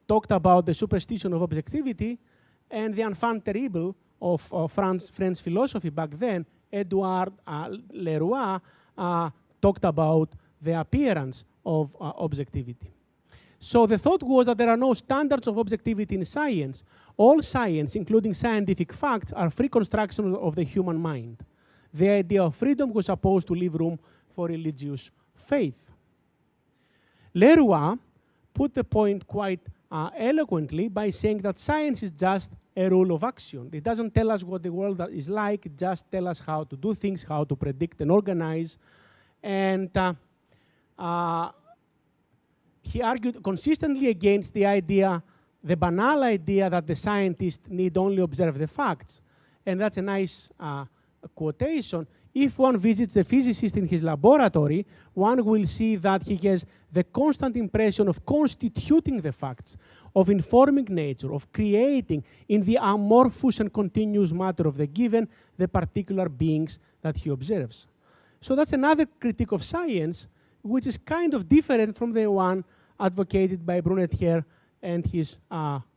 talked about the superstition of objectivity, and the enfant terrible of French philosophy back then, Edouard Leroy, talked about the appearance of objectivity. So the thought was that there are no standards of objectivity in science. All science, including scientific facts, are free constructions of the human mind. The idea of freedom was supposed to leave room for religious faith. Leroy put the point quite eloquently by saying that science is just a rule of action. It doesn't tell us what the world is like, it just tells us how to do things, how to predict and organize. And he argued consistently against the idea, the banal idea that the scientist need only observe the facts. And that's a nice quotation. If one visits the physicist in his laboratory, one will see that he has the constant impression of constituting the facts, of informing nature, of creating in the amorphous and continuous matter of the given the particular beings that he observes. So that's another critique of science, which is kind of different from the one advocated by Brunetière and his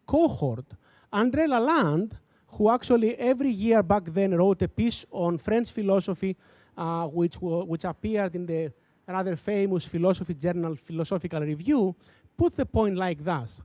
cohort. André Lalande, who actually every year back then wrote a piece on French philosophy, which appeared in the rather famous philosophy journal, Philosophical Review, put the point like this,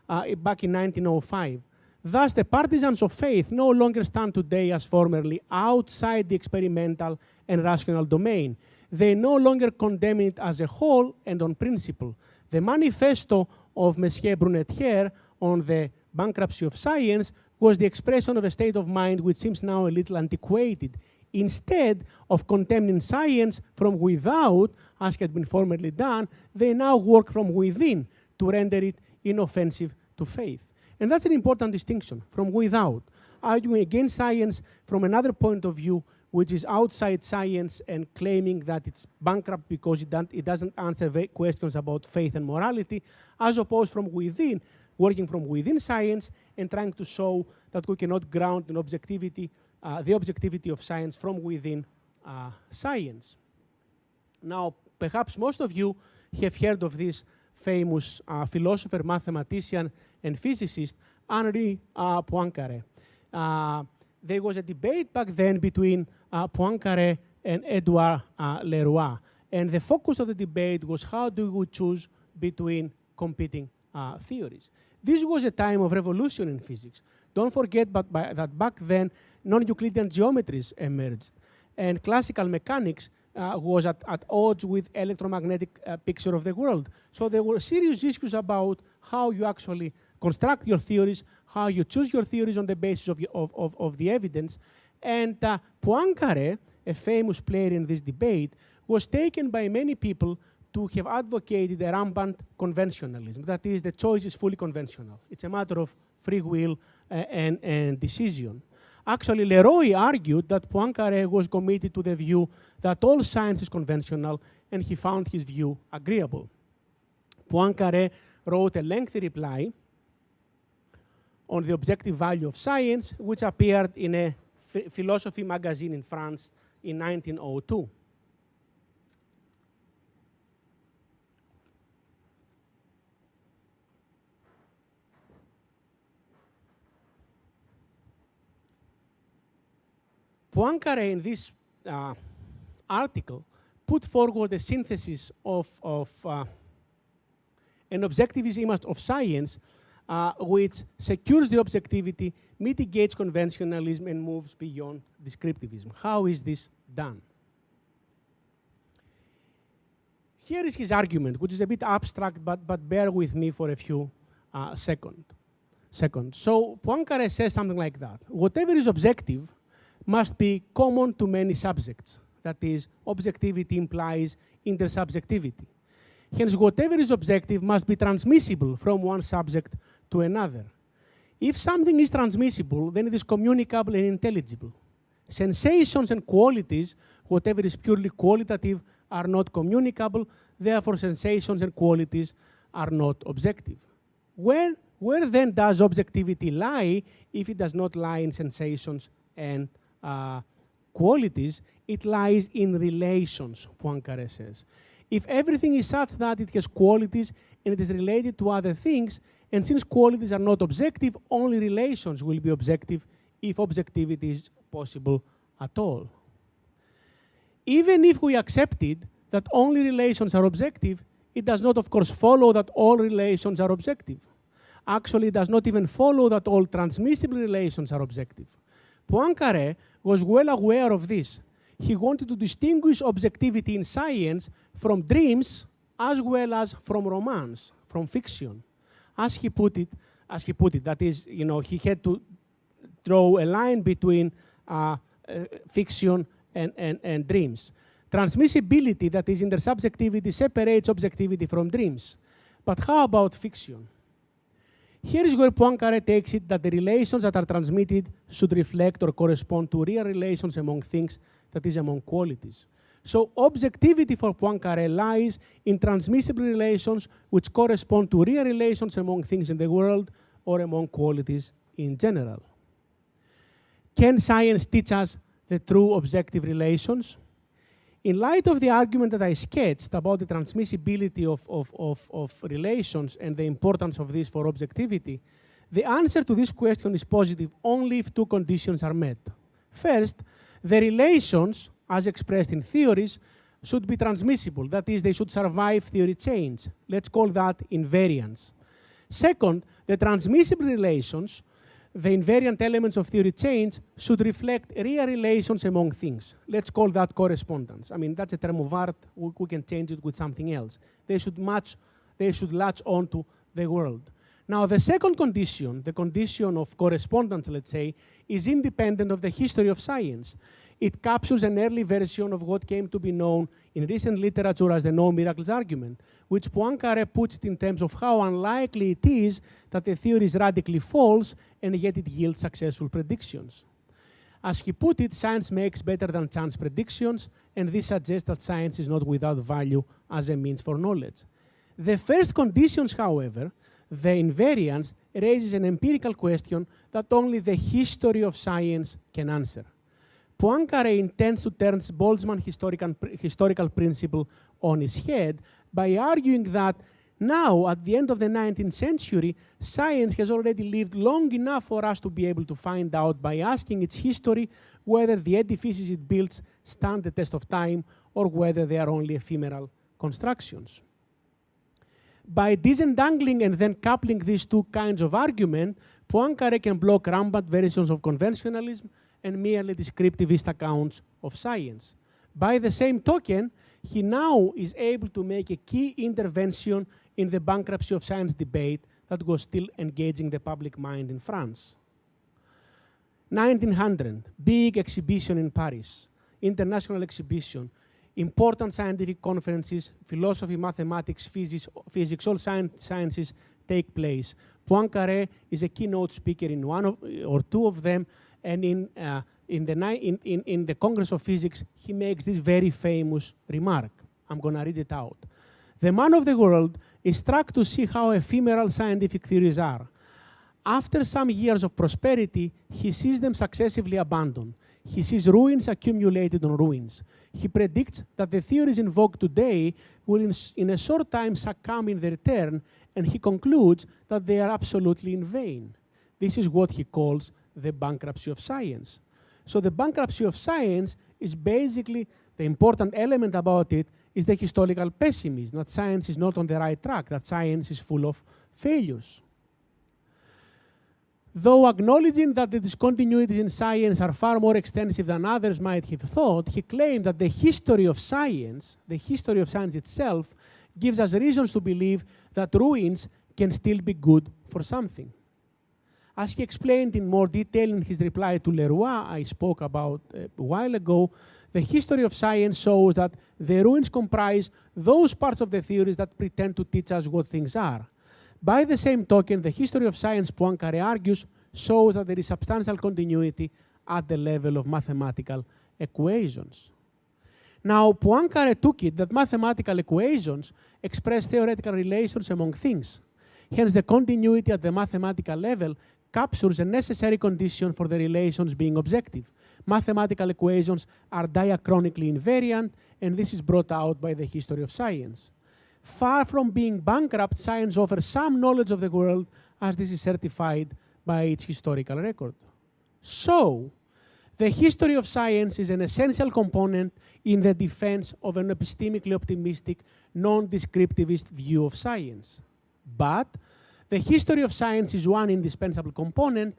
back in 1905. Thus, the partisans of faith no longer stand today as formerly outside the experimental and rational domain. They no longer condemn it as a whole and on principle. The manifesto of Monsieur Brunetière on the bankruptcy of science was the expression of a state of mind which seems now a little antiquated. Instead of condemning science from without, as had been formerly done, they now work from within to render it inoffensive to faith. And that's an important distinction, from without. Arguing against science from another point of view, which is outside science and claiming that it's bankrupt because it doesn't answer questions about faith and morality, as opposed from within, working from within science and trying to show that we cannot ground an objectivity, the objectivity of science from within science. Now, perhaps most of you have heard of this famous philosopher, mathematician, and physicist, Henri Poincare. There was a debate back then between Poincare and Edouard Leroy. And the focus of the debate was how do we choose between competing theories. This was a time of revolution in physics. Don't forget that back then, non-Euclidean geometries emerged. And classical mechanics was at odds with electromagnetic picture of the world. So there were serious issues about how you actually construct your theories, how you choose your theories on the basis of the evidence. And Poincare, a famous player in this debate, was taken by many people to have advocated a rampant conventionalism. That is, the choice is fully conventional. It's a matter of free will and decision. Actually, Leroy argued that Poincare was committed to the view that all science is conventional, and he found his view agreeable. Poincare wrote a lengthy reply on the objective value of science, which appeared in a philosophy magazine in France in 1902. Poincare, in this article, put forward a synthesis of an objectivist image of science which secures the objectivity, mitigates conventionalism, and moves beyond descriptivism. How is this done? Here is his argument, which is a bit abstract, but bear with me for a few seconds. So Poincare says something like that. Whatever is objective must be common to many subjects. That is, objectivity implies intersubjectivity. Hence, whatever is objective must be transmissible from one subject to another. If something is transmissible, then it is communicable and intelligible. Sensations and qualities, whatever is purely qualitative, are not communicable. Therefore, sensations and qualities are not objective. Where then does objectivity lie if it does not lie in sensations and qualities? It lies in relations, Poincare says. If everything is such that it has qualities and it is related to other things, and since qualities are not objective, only relations will be objective if objectivity is possible at all. Even if we accepted that only relations are objective, it does not, of course, follow that all relations are objective. Actually, it does not even follow that all transmissible relations are objective. Poincare was well aware of this. He wanted to distinguish objectivity in science from dreams as well as from romance, from fiction. As he put it, that is, he had to draw a line between fiction and dreams. Transmissibility, that is intersubjectivity, separates objectivity from dreams. But how about fiction? Here is where Poincare takes it that the relations that are transmitted should reflect or correspond to real relations among things, that is, among qualities. So objectivity for Poincare lies in transmissible relations which correspond to real relations among things in the world or among qualities in general. Can science teach us the true objective relations? In light of the argument that I sketched about the transmissibility of relations and the importance of this for objectivity, the answer to this question is positive only if two conditions are met. First, the relations, as expressed in theories, should be transmissible. That is, they should survive theory change. Let's call that invariance. Second, the transmissible relations, the invariant elements of theory change, should reflect real relations among things. Let's call that correspondence. I mean, that's a term of art. We can change it with something else. They should latch onto the world. Now, the second condition, the condition of correspondence, let's say, is independent of the history of science. It captures an early version of what came to be known in recent literature as the no miracles argument, which Poincare puts it in terms of how unlikely it is that the theory is radically false and yet it yields successful predictions. As he put it, science makes better than chance predictions, and this suggests that science is not without value as a means for knowledge. The first conditions, however, the invariance, raises an empirical question that only the history of science can answer. Poincare intends to turn Boltzmann's historical principle on its head by arguing that now, at the end of the 19th century, science has already lived long enough for us to be able to find out by asking its history whether the edifices it builds stand the test of time or whether they are only ephemeral constructions. By disentangling and then coupling these two kinds of argument, Poincare can block rampant versions of conventionalism and merely descriptivist accounts of science. By the same token, he now is able to make a key intervention in the bankruptcy of science debate that was still engaging the public mind in France. 1900, big exhibition in Paris, international exhibition, important scientific conferences, philosophy, mathematics, physics, all sciences take place. Poincare is a keynote speaker in one or two of them, and in the Congress of Physics, he makes this very famous remark. I'm going to read it out. The man of the world is struck to see how ephemeral scientific theories are. After some years of prosperity, he sees them successively abandoned. He sees ruins accumulated on ruins. He predicts that the theories invoked today will in a short time succumb in their turn, and he concludes that they are absolutely in vain. This is what he calls the bankruptcy of science. So the bankruptcy of science is basically, the important element about it is the historical pessimism, that science is not on the right track, that science is full of failures. Though acknowledging that the discontinuities in science are far more extensive than others might have thought, he claimed that the history of science itself, gives us reasons to believe that ruins can still be good for something. As he explained in more detail in his reply to Leroy, I spoke about a while ago, the history of science shows that the ruins comprise those parts of the theories that pretend to teach us what things are. By the same token, the history of science, Poincare argues, shows that there is substantial continuity at the level of mathematical equations. Now, Poincare took it that mathematical equations express theoretical relations among things. Hence, the continuity at the mathematical level captures a necessary condition for the relations being objective. Mathematical equations are diachronically invariant, and this is brought out by the history of science. Far from being bankrupt, science offers some knowledge of the world, as this is certified by its historical record. So, the history of science is an essential component in the defense of an epistemically optimistic, non-descriptivist view of science. But the history of science is one indispensable component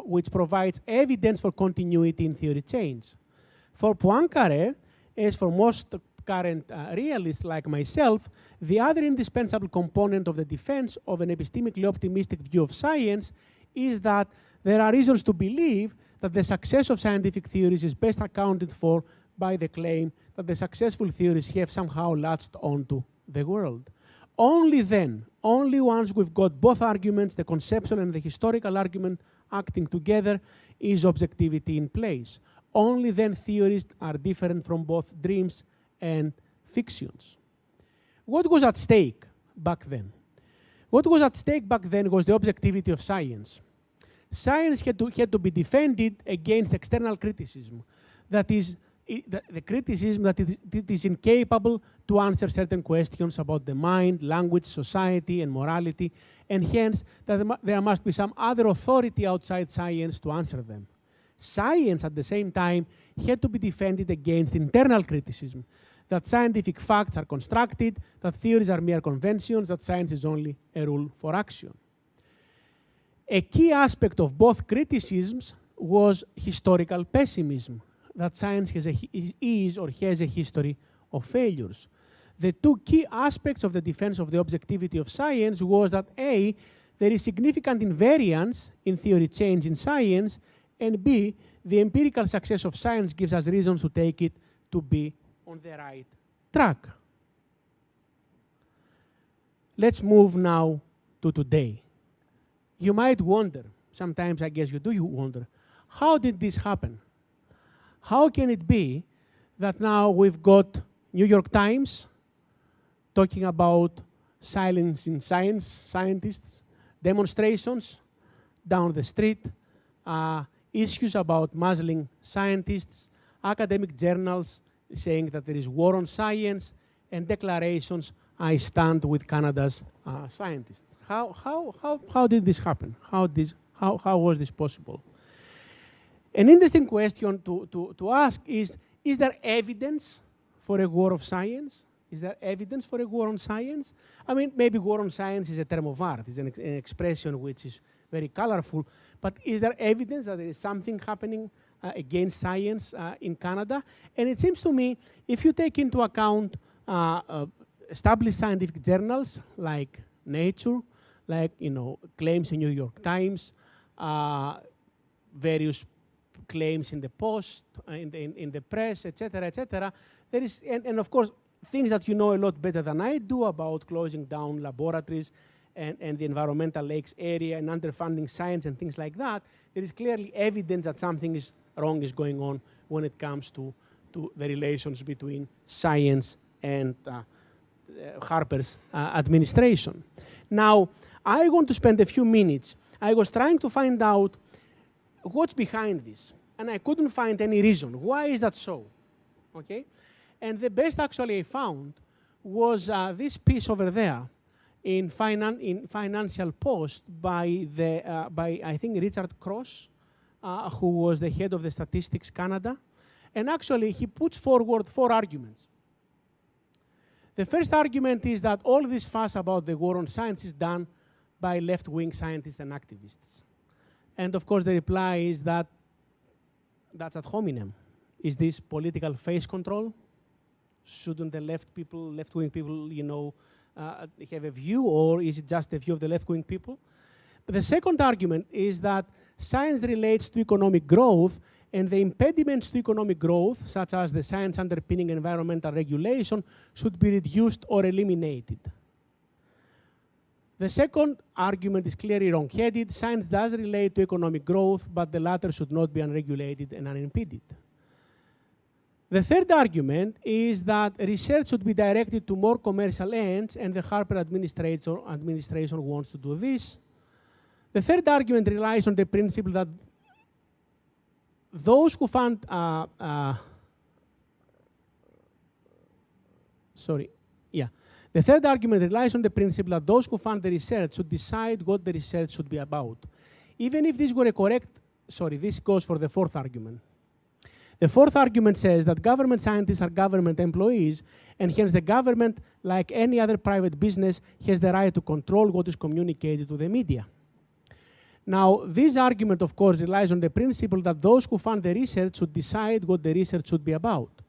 which provides evidence for continuity in theory change. For Poincare, as for most current realists like myself, the other indispensable component of the defense of an epistemically optimistic view of science is that there are reasons to believe that the success of scientific theories is best accounted for by the claim that the successful theories have somehow latched onto the world. Only then, only once we've got both arguments, the conceptual and the historical argument acting together, is objectivity in place. Only then theories are different from both dreams and fictions. What was at stake back then? What was at stake back then was the objectivity of science. Science had to be defended against external criticism. That is, the criticism that it is incapable to answer certain questions about the mind, language, society, and morality, and hence that there must be some other authority outside science to answer them. Science, at the same time, had to be defended against internal criticism, that scientific facts are constructed, that theories are mere conventions, that science is only a rule for action. A key aspect of both criticisms was historical pessimism, that science is or has a history of failures. The two key aspects of the defense of the objectivity of science was that A, there is significant invariance in theory change in science, and B, the empirical success of science gives us reasons to take it to be on the right track. Let's move now to today. You might wonder, sometimes I guess you do wonder, how did this happen? How can it be that now we've got New York Times talking about silence in science, scientists, demonstrations down the street, issues about muzzling scientists, academic journals saying that there is war on science, and declarations, I stand with Canada's scientists. How did this happen? How was this possible? An interesting question to ask is there evidence for a war of science? Is there evidence for a war on science? I mean, maybe war on science is a term of art. It's an expression which is very colorful. But is there evidence that there is something happening against science in Canada? And it seems to me, if you take into account established scientific journals like Nature, like claims in New York Times, various claims in the Post, in the press, etc., there is, and of course, things that you know a lot better than I do about closing down laboratories and the environmental lakes area and underfunding science and things like that. There is clearly evidence that something is wrong is going on when it comes to the relations between science and Harper's administration. Now, I want to spend a few minutes. I was trying to find out what's behind this, and I couldn't find any reason. Why is that so? Okay? And the best actually I found was this piece over there in Financial Post by I think Richard Cross, who was the head of the Statistics Canada. And actually, he puts forward 4 arguments. The first argument is that all this fuss about the war on science is done by left-wing scientists and activists. And of course, the reply is that that's ad hominem. Is this political face control? Shouldn't the left-wing people, you know, have a view, or is it just a view of the left-wing people? But the second argument is that science relates to economic growth, and the impediments to economic growth, such as the science underpinning environmental regulation, should be reduced or eliminated. The second argument is clearly wrong-headed. Science does relate to economic growth, but the latter should not be unregulated and unimpeded. The third argument is that research should be directed to more commercial ends, and the Harper administration wants to do this. The third argument relies on the principle that those who fund, The third argument relies on the principle that those who fund the research should decide what the research should be about. Even if this were a correct, this goes for the fourth argument. The fourth argument says that government scientists are government employees, and hence the government, like any other private business, has the right to control what is communicated to the media. Now, this argument, of course, relies on the principle that those who fund the research should decide what the research should be about.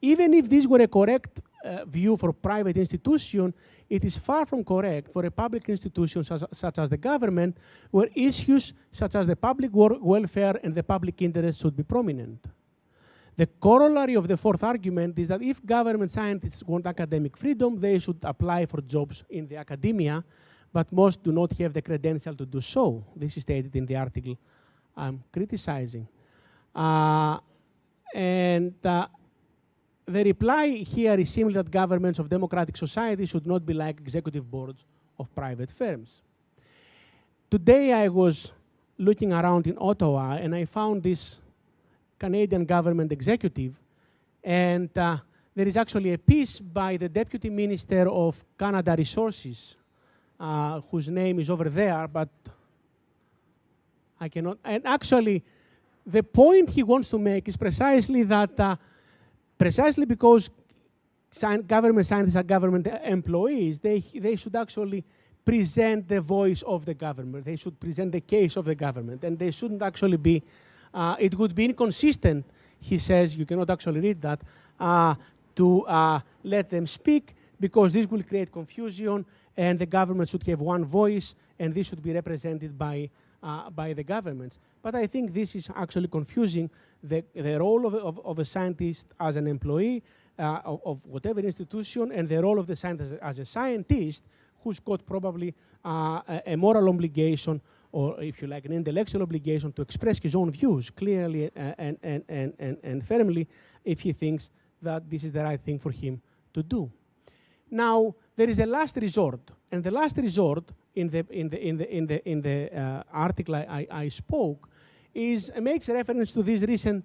Even if this were a correct view for private institution, it is far from correct for a public institution such as the government, where issues such as the public welfare and the public interest should be prominent. The corollary of the fourth argument is that if government scientists want academic freedom, they should apply for jobs in the academia, but most do not have the credential to do so. This is stated in the article I'm criticizing. The reply here is simply that governments of democratic society should not be like executive boards of private firms. Today I was looking around in Ottawa, and I found this Canadian government executive, and there is actually a piece by the Deputy Minister of Canada Resources, whose name is over there, but I cannot. And actually, the point he wants to make is precisely that precisely because government scientists are government employees, they should actually present the voice of the government. They should present the case of the government, and they shouldn't actually be, it would be inconsistent, he says, you cannot actually read that, to let them speak, because this will create confusion, and the government should have one voice, and this should be represented by the governments. But I think this is actually confusing the role of a scientist as an employee of whatever institution, and the role of the scientist as a scientist who's got probably a moral obligation, or if you like, an intellectual obligation to express his own views clearly and firmly if he thinks that this is the right thing for him to do. Now, there is a last resort, and the last resort in the article I spoke makes reference to this recent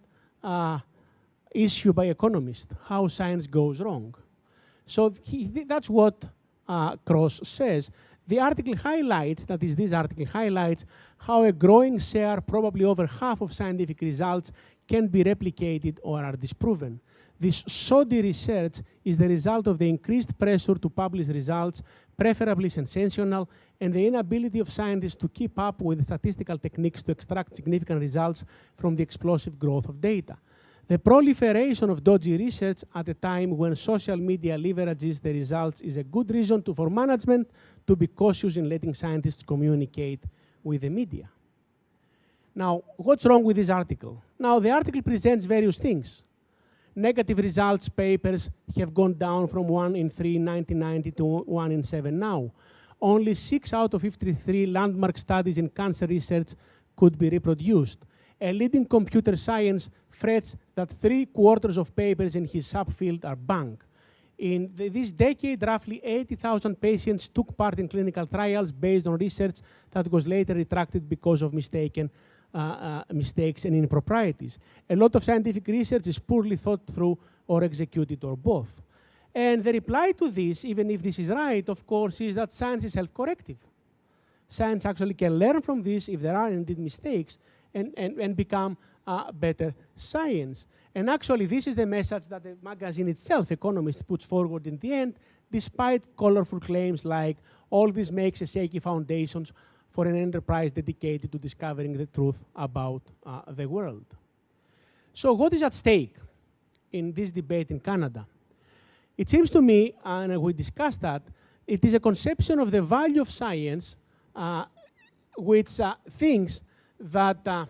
issue by economists, how science goes wrong. So that's what Cross says. The article highlights, that is, this article highlights how a growing share, probably over half of scientific results, can be replicated or are disproven. This shoddy research is the result of the increased pressure to publish results, preferably sensational, and the inability of scientists to keep up with statistical techniques to extract significant results from the explosive growth of data. The proliferation of dodgy research at a time when social media leverages the results is a good reason for management to be cautious in letting scientists communicate with the media. Now, what's wrong with this article? Now, the article presents various things. Negative results papers have gone down from 1 in 3 in 1990 to 1 in 7 now. Only 6 out of 53 landmark studies in cancer research could be reproduced. A leading computer science frets that 3/4 of papers in his subfield are bunk. In this decade, roughly 80,000 patients took part in clinical trials based on research that was later retracted because of mistakes and improprieties. A lot of scientific research is poorly thought through or executed, or both. And the reply to this, even if this is right, of course, is that science is self-corrective. Science actually can learn from this if there are indeed mistakes, and become better science. And actually, this is the message that the magazine itself, Economist, puts forward in the end, despite colorful claims like all this makes a shaky foundations for an enterprise dedicated to discovering the truth about the world. So what is at stake in this debate in Canada? It seems to me, and we discussed that, it is a conception of the value of science which thinks that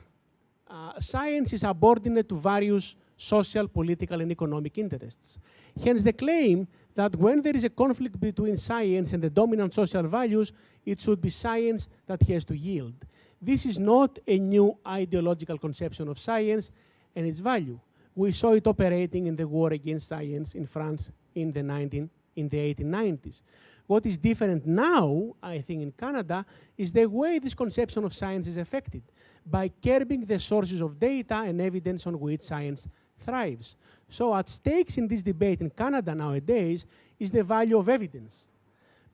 science is subordinate to various social, political, and economic interests. Hence the claim that when there is a conflict between science and the dominant social values, it should be science that has to yield. This is not a new ideological conception of science and its value. We saw it operating in the war against science in France in the 1890s. What is different now, I think, in Canada, is the way this conception of science is affected by curbing the sources of data and evidence on which science thrives. So at stakes in this debate in Canada nowadays is the value of evidence.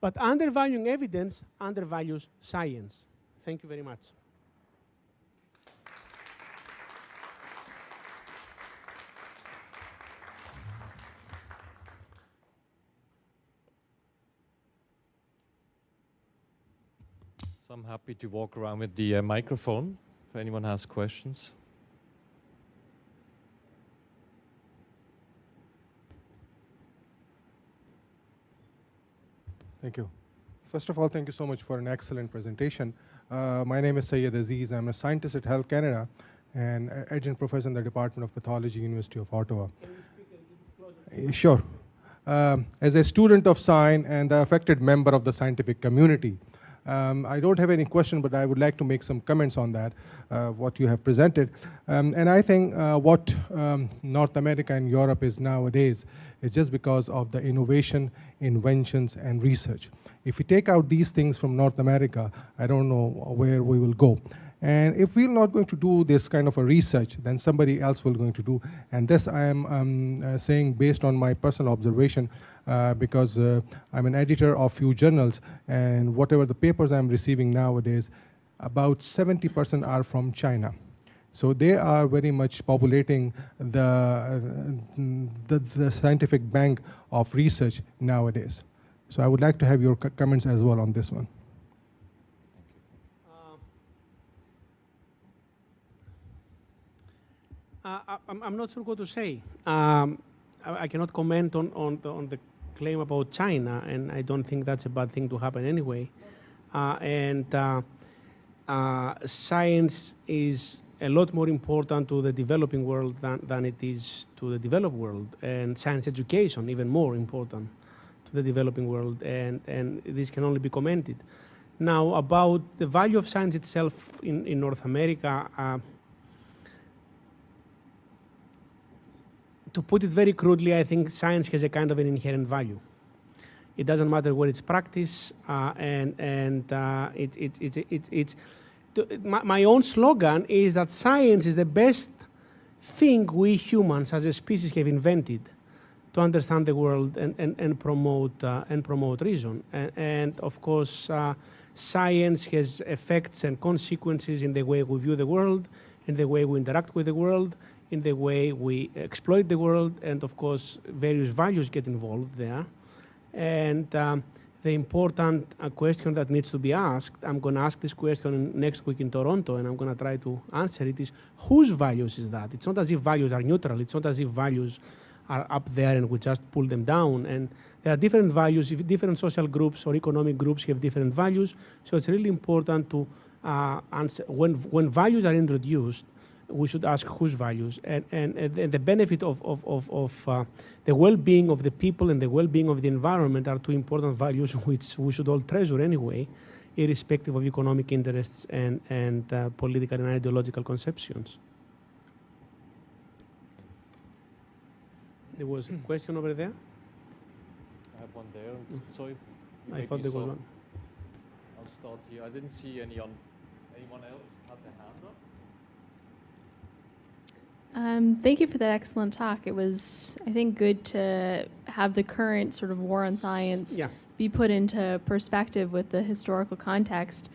But undervaluing evidence undervalues science. Thank you very much. So I'm happy to walk around with the microphone if anyone has questions. Thank you. First of all, thank you so much for an excellent presentation. My name is Syed Aziz. I'm a scientist at Health Canada and adjunct professor in the Department of Pathology, University of Ottawa. Can you speak a little bit closer? Sure. As a student of science and the affected member of the scientific community, I don't have any question, but I would like to make some comments on that, what you have presented. And I think what North America and Europe is nowadays is just because of the innovation, inventions, and research. If we take out these things from North America, I don't know where we will go. And if we're not going to do this kind of a research, then somebody else will going to do. And this I am saying based on my personal observation, because I'm an editor of few journals, and whatever the papers I'm receiving nowadays, about 70% are from China. So they are very much populating the scientific bank of research nowadays. So I would like to have your comments as well on this one. I'm not sure what to say. I cannot comment on the claim about China, and I don't think that's a bad thing to happen anyway. Science is a lot more important to the developing world than it is to the developed world, and science education even more important to the developing world, and this can only be commented. Now, about the value of science itself in North America, to put it very crudely, I think science has a kind of an inherent value. It doesn't matter where it's practiced, my own slogan is that science is the best thing we humans as a species have invented to understand the world and promote reason. And of course, science has effects and consequences in the way we view the world, in the way we interact with the world, in the way we exploit the world, and of course, various values get involved there. And the important question that needs to be asked, I'm going to ask this question next week in Toronto, and I'm going to try to answer it, is whose values is that? It's not as if values are neutral. It's not as if values are up there and we just pull them down. And there are different values. If different social groups or economic groups have different values, so it's really important to answer. When values are introduced, we should ask whose values, and the benefit of the well-being of the people and the well-being of the environment are two important values which we should all treasure anyway, irrespective of economic interests and political and ideological conceptions. There was a question over there? I have one there. So if I thought there was one. I'll start here. I didn't see anyone else had their hand up. Thank you for that excellent talk. It was, I think, good to have the current sort of war on science be put into perspective with the historical context.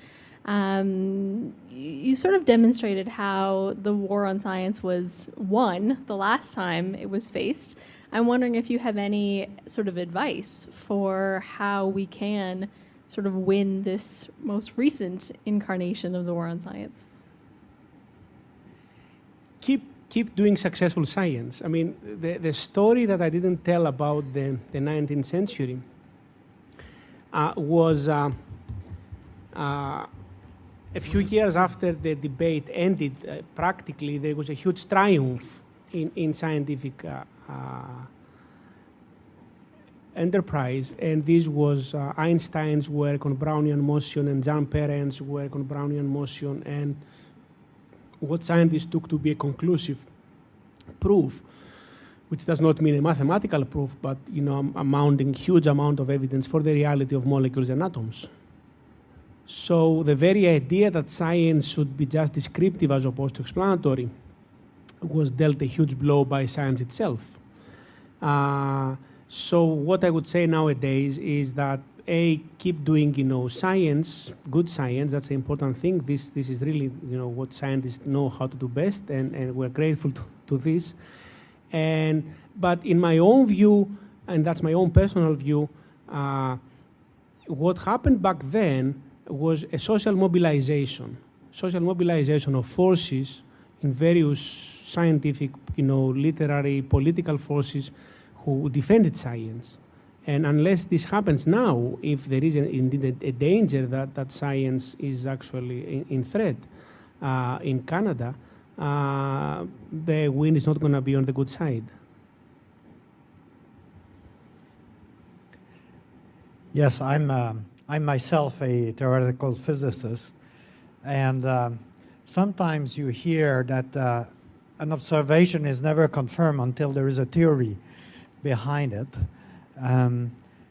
You sort of demonstrated how the war on science was won the last time it was faced. I'm wondering if you have any sort of advice for how we can sort of win this most recent incarnation of the war on science. Keep doing successful science. I mean, the story that I didn't tell about the 19th century was a few years after the debate ended, practically there was a huge triumph in scientific enterprise, and this was Einstein's work on Brownian motion and Jean Perrin's work on Brownian motion, and what scientists took to be a conclusive proof, which does not mean a mathematical proof, but amounting huge amount of evidence for the reality of molecules and atoms. So the very idea that science should be just descriptive as opposed to explanatory was dealt a huge blow by science itself. So what I would say nowadays is that keep doing science, good science. That's an important thing. This is really what scientists know how to do best, and we're grateful to this. But in my own view, and that's my own personal view, what happened back then was a social mobilization of forces in various scientific, literary, political forces who defended science. And unless this happens now, if there is indeed a danger that science is actually in threat in Canada, the wind is not going to be on the good side. Yes, I'm myself a theoretical physicist, and sometimes you hear that an observation is never confirmed until there is a theory behind it.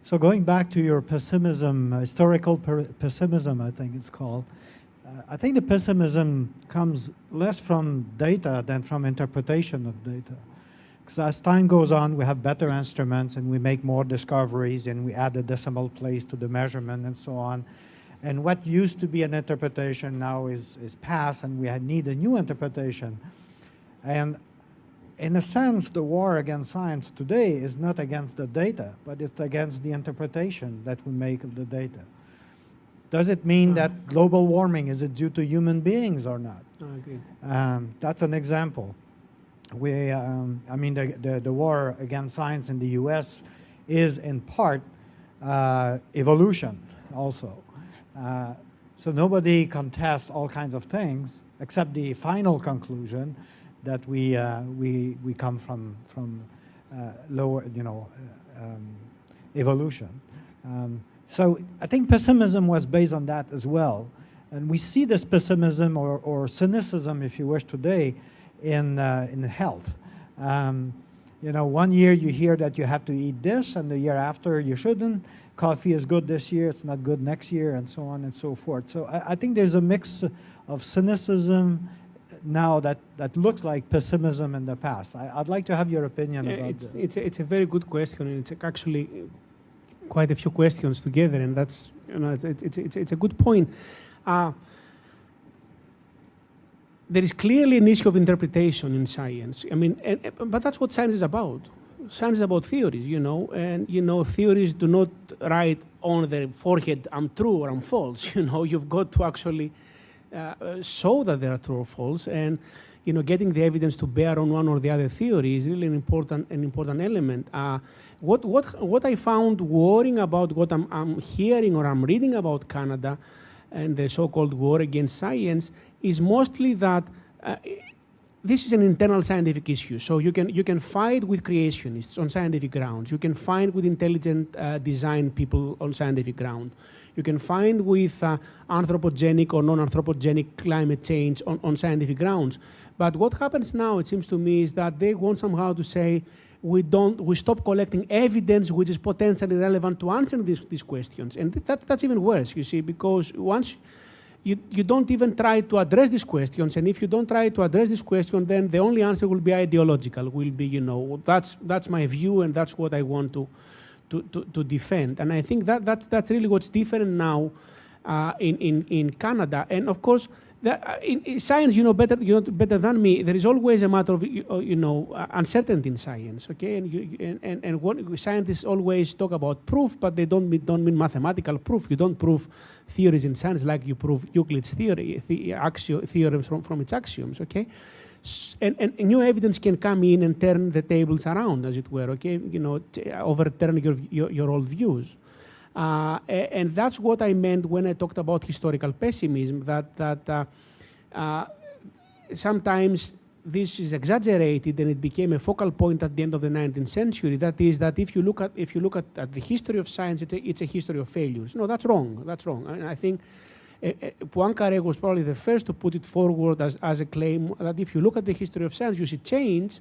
So going back to your pessimism, historical pessimism, I think it's called, I think the pessimism comes less from data than from interpretation of data. Because as time goes on, we have better instruments and we make more discoveries and we add a decimal place to the measurement and so on. And what used to be an interpretation now is past, and we need a new interpretation. And in a sense, the war against science today is not against the data, but it's against the interpretation that we make of the data. Does it mean that global warming, is it due to human beings or not? That's an example. I mean, the war against science in the US is in part evolution also. So nobody contests all kinds of things except the final conclusion that we come from lower, evolution. So I think pessimism was based on that as well. And we see this pessimism or cynicism, if you wish, today in health. One year you hear that you have to eat this, and the year after you shouldn't. Coffee is good this year, it's not good next year, and so on and so forth. So I think there's a mix of cynicism now that looks like pessimism in the past. I'd like to have your opinion about this. It's a very good question, and it's actually quite a few questions together, and that's it's a good point. There is clearly an issue of interpretation in science. I mean, but that's what science is about. Science is about theories, and theories do not write on the forehead, I'm true or I'm false. You've got to actually show that they are true or false, and getting the evidence to bear on one or the other theory is really an important element. What I found worrying about what I'm hearing or I'm reading about Canada and the so-called war against science is mostly that this is an internal scientific issue. So you can fight with creationists on scientific grounds. You can fight with intelligent design people on scientific ground. You can find with anthropogenic or non-anthropogenic climate change on scientific grounds. But what happens now, it seems to me, is that they want somehow to say we stop collecting evidence which is potentially relevant to answering these questions. And that's even worse, you see, because once you don't even try to address these questions, and if you don't try to address this question, then the only answer will be ideological, will be, that's my view and that's what I want to defend. And I think that's really what's different now in Canada. And of course, in science, better than me, there is always a matter of uncertainty in science. Okay, and what scientists always talk about proof, but they don't mean mathematical proof. You don't prove theories in science like you prove Euclid's theorems from its axioms. Okay. And new evidence can come in and turn the tables around, as it were, okay? Overturn your old views. And that's what I meant when I talked about historical pessimism, that sometimes this is exaggerated and it became a focal point at the end of the 19th century. That is, that if you look at the history of science, it's a history of failures. No, that's wrong. That's wrong. And I think Poincare was probably the first to put it forward as a claim that if you look at the history of science, you see change,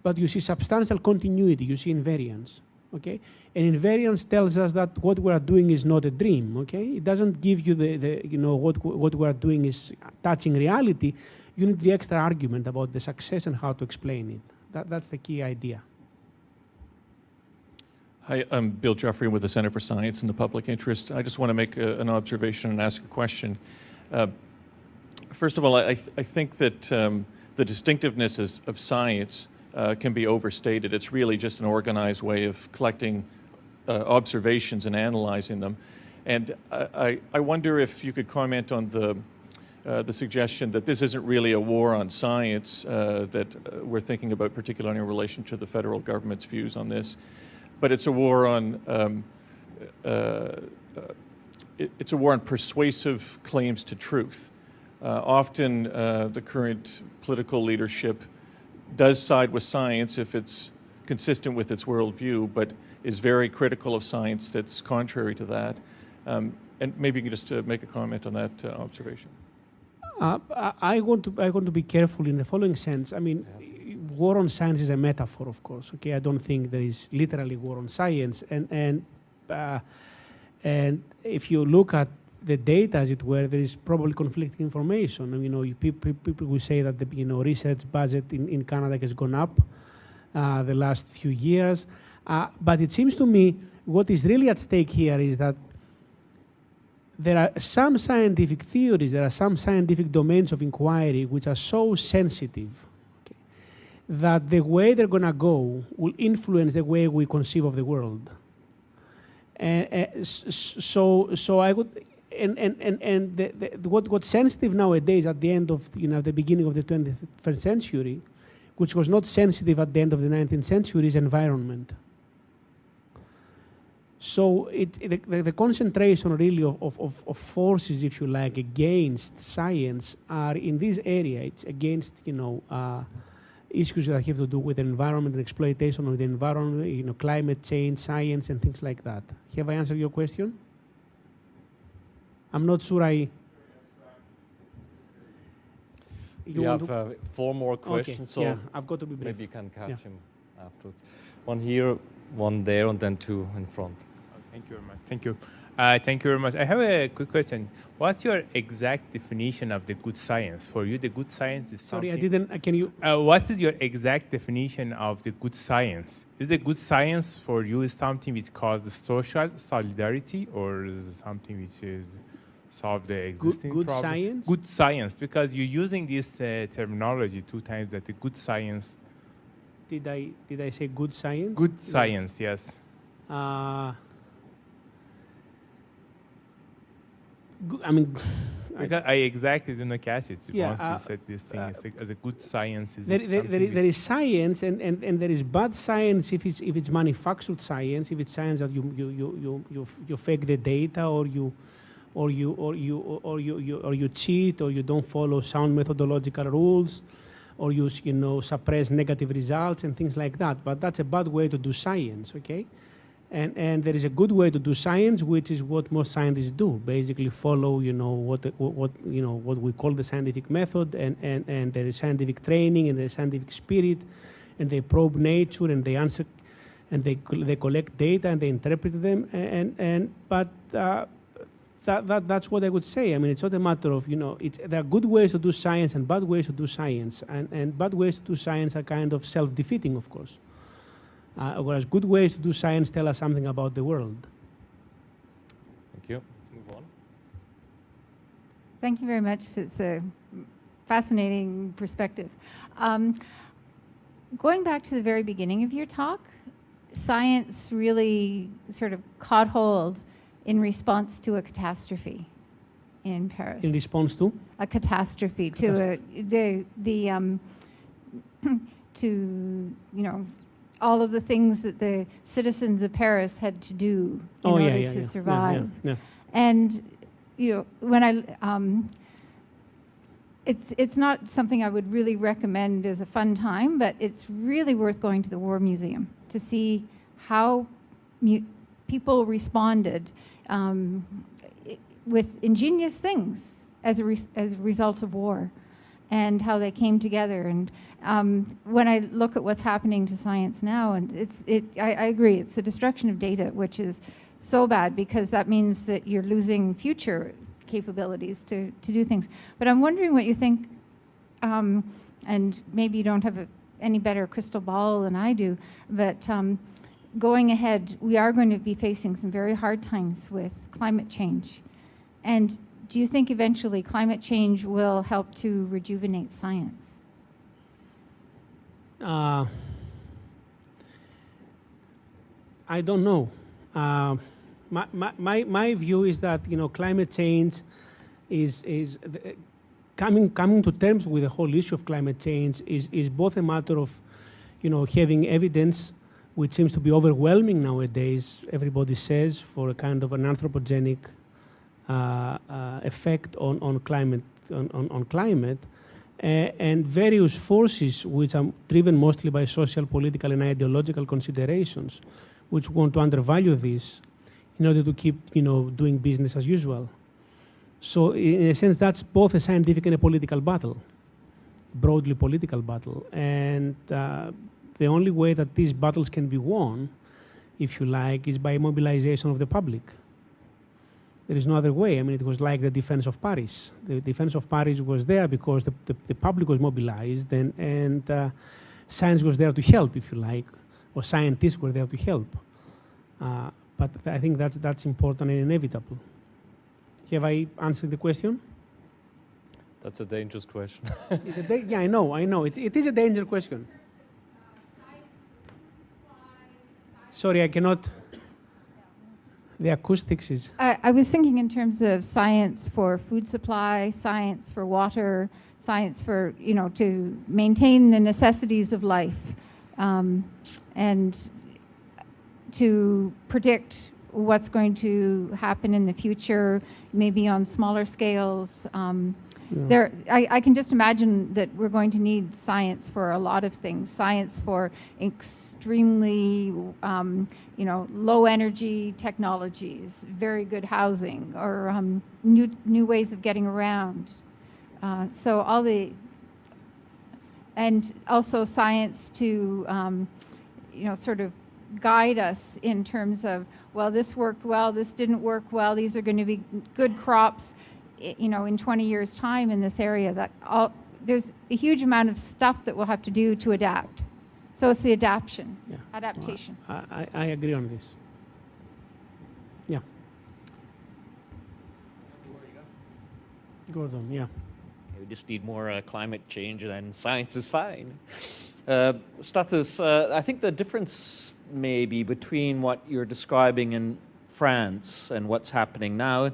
but you see substantial continuity, you see invariance, okay? And invariance tells us that what we are doing is not a dream, okay? It doesn't give you what we are doing is touching reality. You need the extra argument about the success and how to explain it. That's the key idea. Hi, I'm Bill Jeffrey with the Center for Science and the Public Interest. I just want to make an observation and ask a question. First of all, I think that the distinctiveness of science can be overstated. It's really just an organized way of collecting observations and analyzing them. And I wonder if you could comment on the suggestion that this isn't really a war on science that we're thinking about, particularly in relation to the federal government's views on this. But it's a war on it's a war on persuasive claims to truth. Often, the current political leadership does side with science if it's consistent with its worldview, but is very critical of science that's contrary to that. And maybe you can just make a comment on that observation. I want to be careful in the following sense. I mean, war on science is a metaphor, of course. Okay, I don't think there is literally war on science. And if you look at the data, as it were, there is probably conflicting information. And, people will say that the research budget in Canada has gone up the last few years. But it seems to me what is really at stake here is that there are some scientific theories, there are some scientific domains of inquiry which are so sensitive, okay, that the way they're going to go will influence the way we conceive of the world. So I would, what's sensitive nowadays at the end of the beginning of the 21st century, which was not sensitive at the end of the 19th century, is environment. So the concentration really of forces, if you like, against science are in this area. It's against issues that have to do with environment and exploitation of the environment, climate change, science, and things like that. Have I answered your question? I'm not sure I. We have 4 more questions, okay. so yeah, I've got to be brief. Maybe you can catch him afterwards. One here, one there, and then 2 in front. Thank you very much. Thank you. Thank you very much. I have a quick question. What's your exact definition of the good science? For you, the good science is something... Sorry, I didn't... Can you... What is your exact definition of the good science? Is the good science for you something which causes social solidarity, or is it something which is solve the existing good problem? Science? Good science, because you're using this terminology 2 times, that the good science... Did I say good science? Good science, yes. I mean, because I exactly didn't catch it. Yeah, once you said this thing, it's like, as a good science, is there is science, and there is bad science if it's manufactured science, if it's science that you fake the data, or you cheat, or you don't follow sound methodological rules, or you suppress negative results and things like that. But that's a bad way to do science, okay? And there is a good way to do science, which is what most scientists do. Basically, follow what we call the scientific method, and there is scientific training and there is scientific spirit, and they probe nature and they answer, and they collect data and they interpret them. But that's what I would say. I mean, it's not a matter of there are good ways to do science and bad ways to do science, and bad ways to do science are kind of self-defeating, of course. Whereas good ways to do science tell us something about the world. Thank you. Let's move on. Thank you very much. It's a fascinating perspective. Going back to the very beginning of your talk, science really sort of caught hold in response to a catastrophe in Paris. In response to? A catastrophe, to to all of the things that the citizens of Paris had to do in order to survive. And when it's not something I would really recommend as a fun time, but it's really worth going to the War Museum to see how people responded with ingenious things as a result of war, and how they came together. And when I look at what's happening to science now, and I agree, it's the destruction of data, which is so bad, because that means that you're losing future capabilities to do things. But I'm wondering what you think, and maybe you don't have any better crystal ball than I do, but going ahead, we are going to be facing some very hard times with climate change. And do you think eventually climate change will help to rejuvenate science? I don't know. My view is that climate change is coming to terms with the whole issue of climate change is both a matter of having evidence, which seems to be overwhelming nowadays, everybody says, for a kind of an anthropogenic effect on climate, and various forces which are driven mostly by social, political, and ideological considerations, which want to undervalue this in order to keep doing business as usual. So in a sense, that's both a scientific and a political battle, broadly political battle. And the only way that these battles can be won, if you like, is by mobilization of the public. There is no other way. I mean, it was like the defense of Paris. The defense of Paris was there because the public was mobilized, and science was there to help, if you like, or scientists were there to help. But I think that's important and inevitable. Have I answered the question? That's a dangerous question. Yeah, I know. It is a dangerous question. Sorry, I cannot. The acoustics is... I was thinking in terms of science for food supply, science for water, science for, to maintain the necessities of life, and to predict what's going to happen in the future, maybe on smaller scales. I can just imagine that we're going to need science for a lot of things. Science for extremely, low energy technologies, very good housing, or new ways of getting around. So all the, and also science to, sort of guide us in terms of, well, this worked well, this didn't work well, these are going to be good crops, in 20 years' time in this area. There's a huge amount of stuff that we'll have to do to adapt. So it's the adaptation. Well, I agree on this. Yeah. Gordon, yeah. We just need more climate change, and then science is fine. Stathis, I think the difference maybe between what you're describing in France and what's happening now,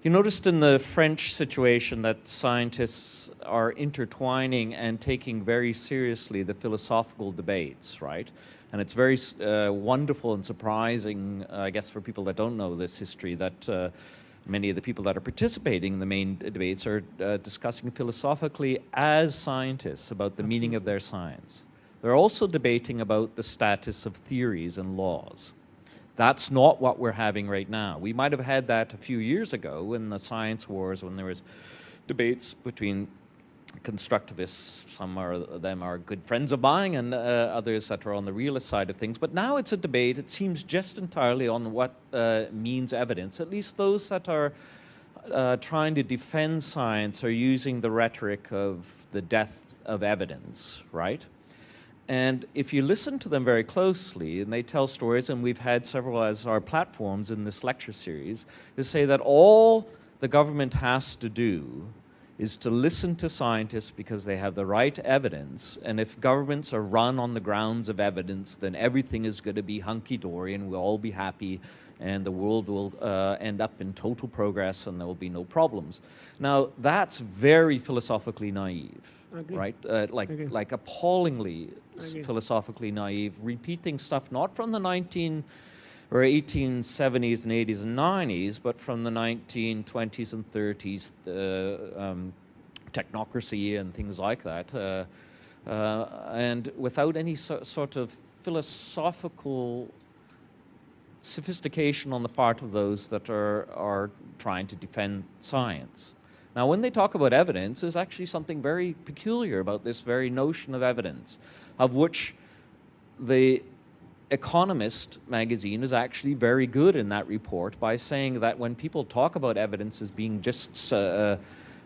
you noticed in the French situation that scientists are intertwining and taking very seriously the philosophical debates, right? And it's very wonderful and surprising, I guess, for people that don't know this history, that many of the people that are participating in the main debates are discussing philosophically as scientists about the meaning of their science. They're also debating about the status of theories and laws. That's not what we're having right now. We might have had that a few years ago in the science wars, when there was debates between constructivists, some of them are good friends of mine, and others that are on the realist side of things. But now it's a debate, it seems, just entirely on what means evidence. At least those that are trying to defend science are using the rhetoric of the death of evidence, right? And if you listen to them very closely, and they tell stories, and we've had several as our platforms in this lecture series, they say that all the government has to do is to listen to scientists because they have the right evidence, and if governments are run on the grounds of evidence, then everything is going to be hunky-dory and we'll all be happy and the world will end up in total progress and there will be no problems. Now, that's very philosophically naive, right? Like appallingly philosophically naive, repeating stuff not from the 1870s and 80s and 90s, but from the 1920s and 30s, technocracy and things like that, and without any sort of philosophical sophistication on the part of those that are trying to defend science. Now, when they talk about evidence, there's actually something very peculiar about this very notion of evidence, of which the Economist magazine is actually very good in that report by saying that when people talk about evidence as being just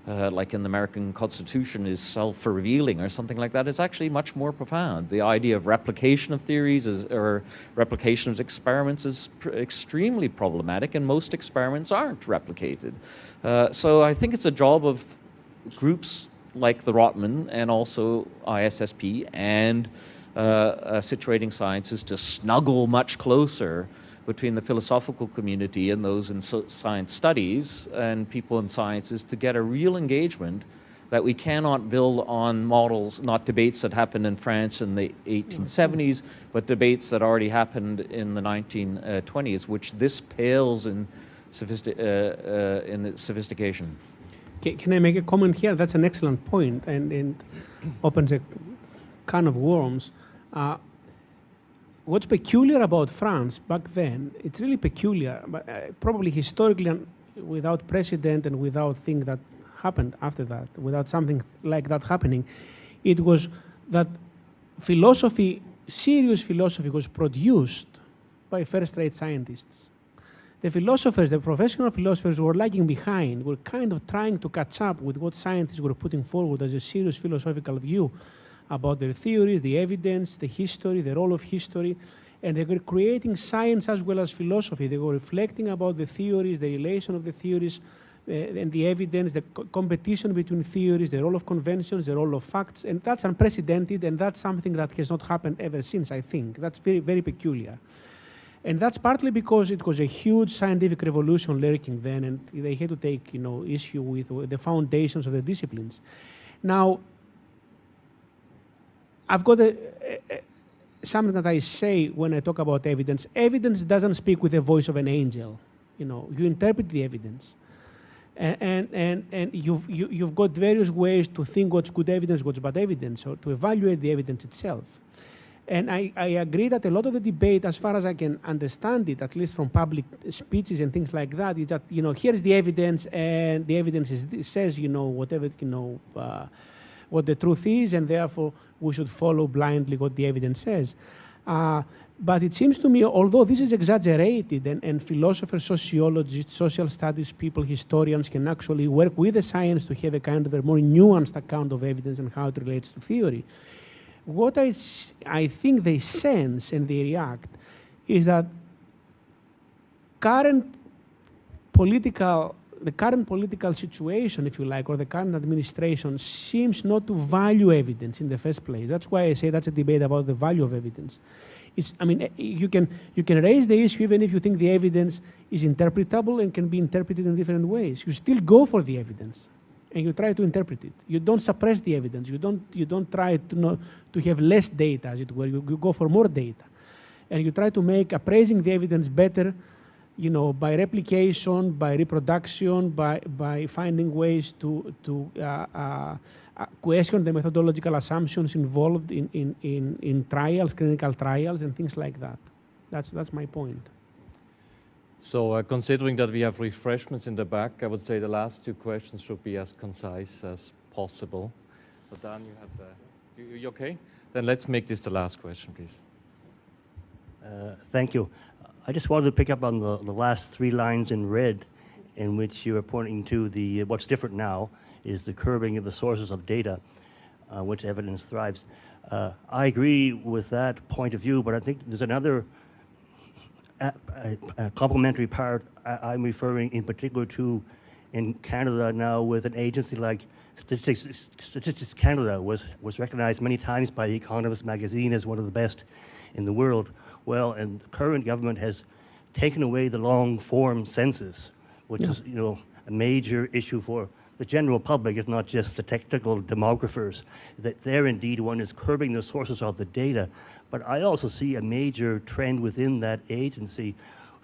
like in the American Constitution is self-revealing or something like that, it's actually much more profound. The idea of replication of theories or replication of experiments is extremely problematic, and most experiments aren't replicated. So I think it's a job of groups like the Rotman and also ISSP and Situating Sciences to snuggle much closer between the philosophical community and those in science studies and people in sciences to get a real engagement that we cannot build on models, not debates that happened in France in the 1870s, but debates that already happened in the 1920s, which this pales in sophistication. Can I make a comment here? That's an excellent point and opens a can of worms. What's peculiar about France back then, it's really peculiar, but probably historically without precedent and without things that happened after that, without something like that happening, it was that philosophy, serious philosophy, was produced by first-rate scientists. The philosophers, the professional philosophers were lagging behind, were kind of trying to catch up with what scientists were putting forward as a serious philosophical view about their theories, the evidence, the history, the role of history, and they were creating science as well as philosophy. They were reflecting about the theories, the relation of the theories, and the evidence, the competition between theories, the role of conventions, the role of facts, and that's unprecedented, and that's something that has not happened ever since, I think. That's very, very peculiar. And that's partly because it was a huge scientific revolution lurking then, and they had to take, issue with the foundations of the disciplines. Now, I've got something that I say when I talk about evidence. Evidence doesn't speak with the voice of an angel. You interpret the evidence. And you've got various ways to think what's good evidence, what's bad evidence, or to evaluate the evidence itself. And I agree that a lot of the debate, as far as I can understand it, at least from public speeches and things like that, is that, here's the evidence, and the evidence says, whatever, what the truth is, and therefore we should follow blindly what the evidence says. But it seems to me, although this is exaggerated, and philosophers, sociologists, social studies people, historians can actually work with the science to have a kind of a more nuanced account of evidence and how it relates to theory. What I think they sense and they react is that the current political situation, if you like, or the current administration seems not to value evidence in the first place. That's why I say that's a debate about the value of evidence. You can raise the issue even if you think the evidence is interpretable and can be interpreted in different ways. You still go for the evidence, and you try to interpret it. You don't suppress the evidence. You don't try to have less data, as it were. You go for more data, and you try to make appraising the evidence better, by replication, by reproduction, by finding ways to question the methodological assumptions involved in trials, clinical trials, and things like that. That's my point. So considering that we have refreshments in the back, I would say the last two questions should be as concise as possible. So Dan, you have you okay? Then let's make this the last question, please. Thank you. I just wanted to pick up on the last three lines in red, in which you are pointing to what's different now is the curbing of the sources of data, which evidence thrives. I agree with that point of view, but I think there's another complementary part I'm referring in particular to in Canada now with an agency like Statistics Canada was recognized many times by The Economist magazine as one of the best in the world. Well, and the current government has taken away the long-form census, which is, you know, a major issue for the general public, if not just the technical demographers, that there indeed one is curbing the sources of the data. But I also see a major trend within that agency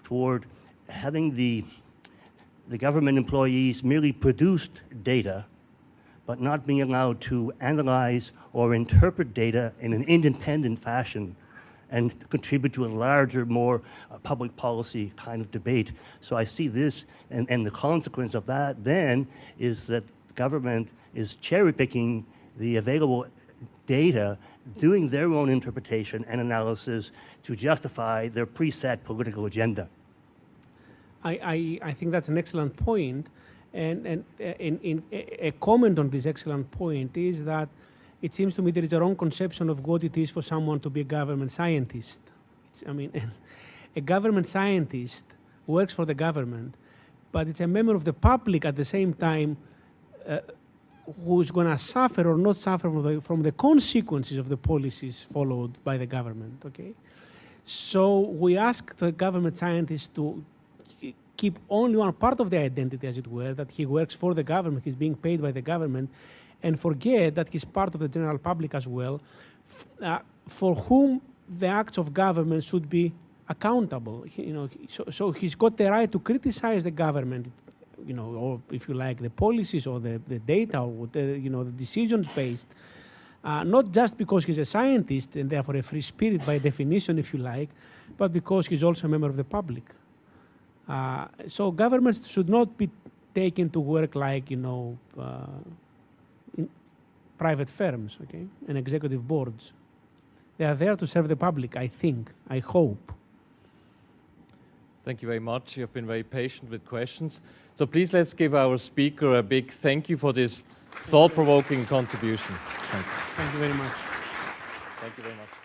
toward having the government employees merely produced data, but not being allowed to analyze or interpret data in an independent fashion and contribute to a larger, more public policy kind of debate. So I see this, and the consequence of that then is that government is cherry-picking the available data, doing their own interpretation and analysis to justify their preset political agenda. I think that's an excellent point. And a comment on this excellent point is that it seems to me there is a wrong conception of what it is for someone to be a government scientist. I mean, a government scientist works for the government, but it's a member of the public at the same time who's going to suffer or not suffer from the consequences of the policies followed by the government, okay? So we ask the government scientists to keep only one part of the identity, as it were, that he works for the government, he's being paid by the government, and forget that he's part of the general public as well, for whom the acts of government should be accountable. You know, so he's got the right to criticize the government, you know, or if you like, the policies or the data or the, you know, the decisions based, not just because he's a scientist and therefore a free spirit by definition, if you like, but because he's also a member of the public. So governments should not be taken to work like, you know, in private firms, okay, and executive boards. They are there to serve the public, I think, I hope. Thank you very much. You have been very patient with questions. So please let's give our speaker a big thank you for this thought-provoking contribution. Thank you. Thank you very much. Thank you very much.